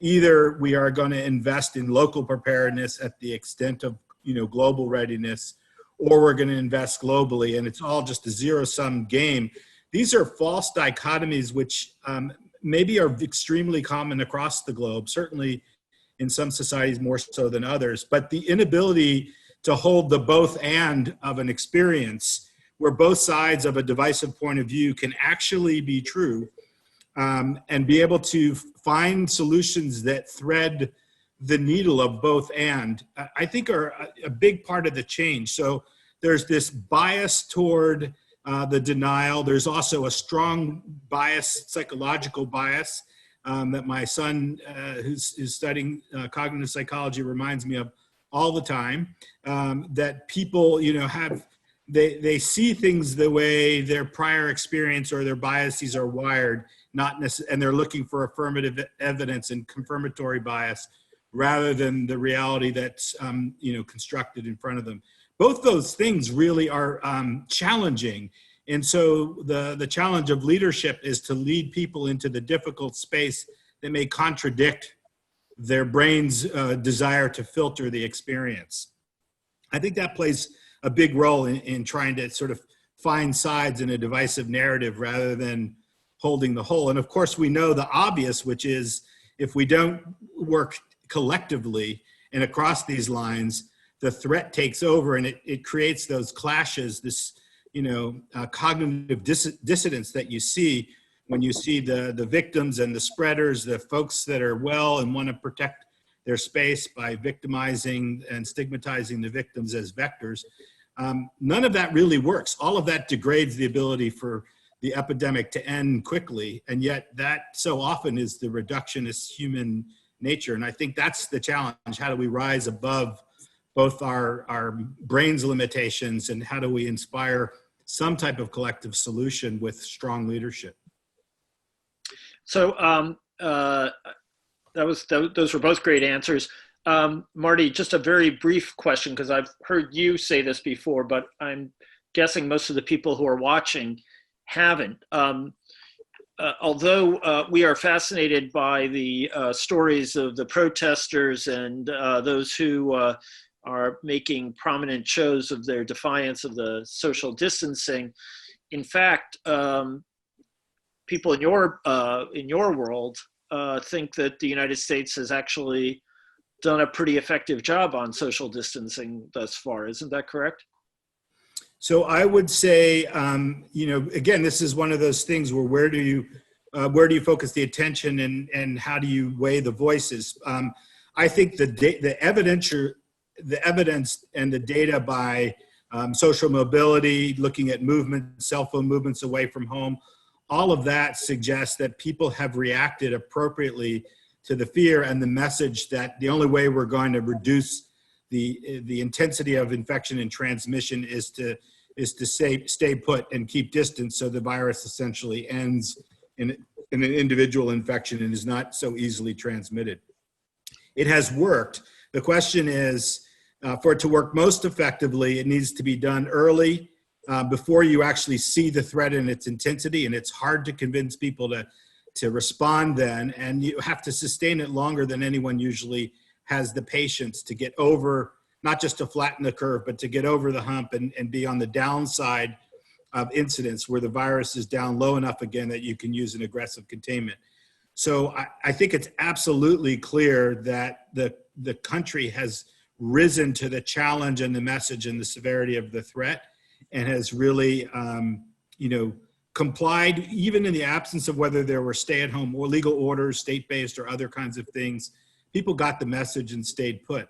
Either we are going to invest in local preparedness at the extent of global readiness, or we're going to invest globally, and it's all just a zero-sum game. These are false dichotomies which maybe are extremely common across the globe, certainly in some societies more so than others, but the inability to hold the both and of an experience where both sides of a divisive point of view can actually be true, and be able to find solutions that thread the needle of both and, I think are a big part of the change. So there's this bias toward the denial. There's also a strong bias, psychological bias, that my son, who's studying cognitive psychology, reminds me of all the time, that people, have, they see things the way their prior experience or their biases are wired, and they're looking for affirmative evidence and confirmatory bias rather than the reality that's constructed in front of them. Both those things really are challenging. And so the challenge of leadership is to lead people into the difficult space that may contradict their brain's desire to filter the experience. I think that plays a big role in trying to sort of find sides in a divisive narrative rather than holding the whole. And of course, we know the obvious, which is if we don't work collectively and across these lines, the threat takes over and it creates those clashes, this cognitive dissonance that you see when you see the victims and the spreaders, the folks that are well and want to protect their space by victimizing and stigmatizing the victims as vectors. None of that really works. All of that degrades the ability for the epidemic to end quickly, and yet that so often is the reductionist human nature. And I think that's the challenge. How do we rise above both our brain's limitations and how do we inspire some type of collective solution with strong leadership? So those were both great answers. Marty, just a very brief question, because I've heard you say this before, but I'm guessing most of the people who are watching haven't. Although we are fascinated by the stories of the protesters and those who are making prominent shows of their defiance of the social distancing, in fact, people in your world think that the United States has actually done a pretty effective job on social distancing thus far. Isn't that correct? So I would say, again, this is one of those things where where do you focus the attention and how do you weigh the voices? I think the evidence and the data by social mobility, looking at movement, cell phone movements away from home, all of that suggests that people have reacted appropriately to the fear and the message that the only way we're going to reduce the intensity of infection and transmission is to stay put and keep distance, so the virus essentially ends in an individual infection and is not so easily transmitted. It has worked. The question is, for it to work most effectively, it needs to be done early, before you actually see the threat in its intensity, and it's hard to convince people to respond then, and you have to sustain it longer than anyone usually has the patience to get over not just to flatten the curve, but to get over the hump and be on the downside of incidents where the virus is down low enough again that you can use an aggressive containment. So I think it's absolutely clear that the country has risen to the challenge and the message and the severity of the threat, and has really, complied, even in the absence of whether there were stay-at-home or legal orders, state-based or other kinds of things. People got the message and stayed put.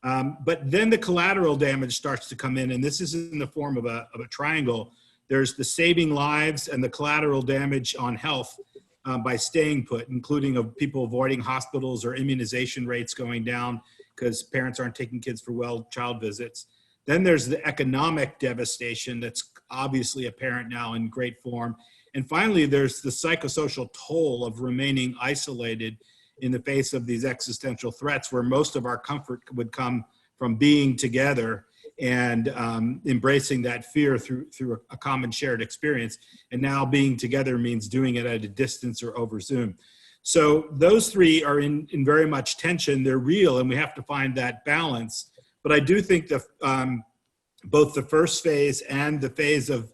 But then the collateral damage starts to come in, and this is in the form of a triangle. There's the saving lives and the collateral damage on health by staying put, including of people avoiding hospitals or immunization rates going down because parents aren't taking kids for child visits. Then there's the economic devastation that's obviously apparent now in great form. And finally, there's the psychosocial toll of remaining isolated in the face of these existential threats, where most of our comfort would come from being together and embracing that fear through a common shared experience. And now being together means doing it at a distance or over Zoom. So those three are in very much tension. They're real, and we have to find that balance. But I do think both the first phase and the phase of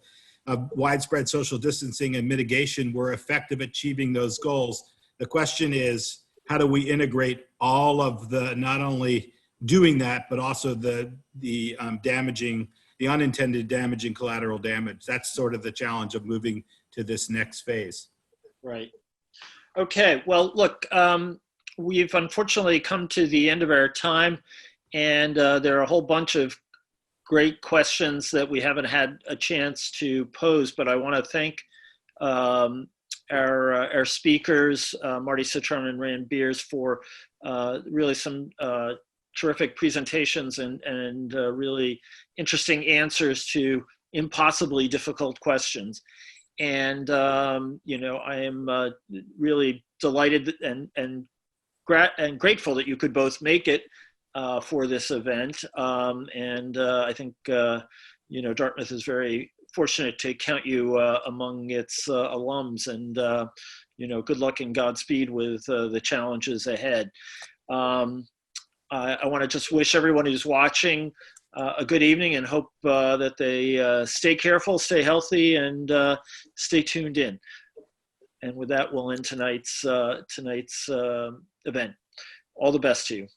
widespread social distancing and mitigation were effective at achieving those goals. The question is, how do we integrate all of the, not only doing that, but also the unintended damaging collateral damage? That's sort of the challenge of moving to this next phase. Right. Okay. Well, look, we've unfortunately come to the end of our time, and there are a whole bunch of great questions that we haven't had a chance to pose, but I want to thank our speakers, Marty Cetron and Rand Beers, for really some terrific presentations and really interesting answers to impossibly difficult questions. And, I am really delighted and grateful that you could both make it for this event. I think, Dartmouth is very fortunate to count you among its alums, and, good luck and Godspeed with the challenges ahead. I want to just wish everyone who's watching a good evening, and hope that they stay careful, stay healthy, and stay tuned in. And with that, we'll end tonight's event. All the best to you.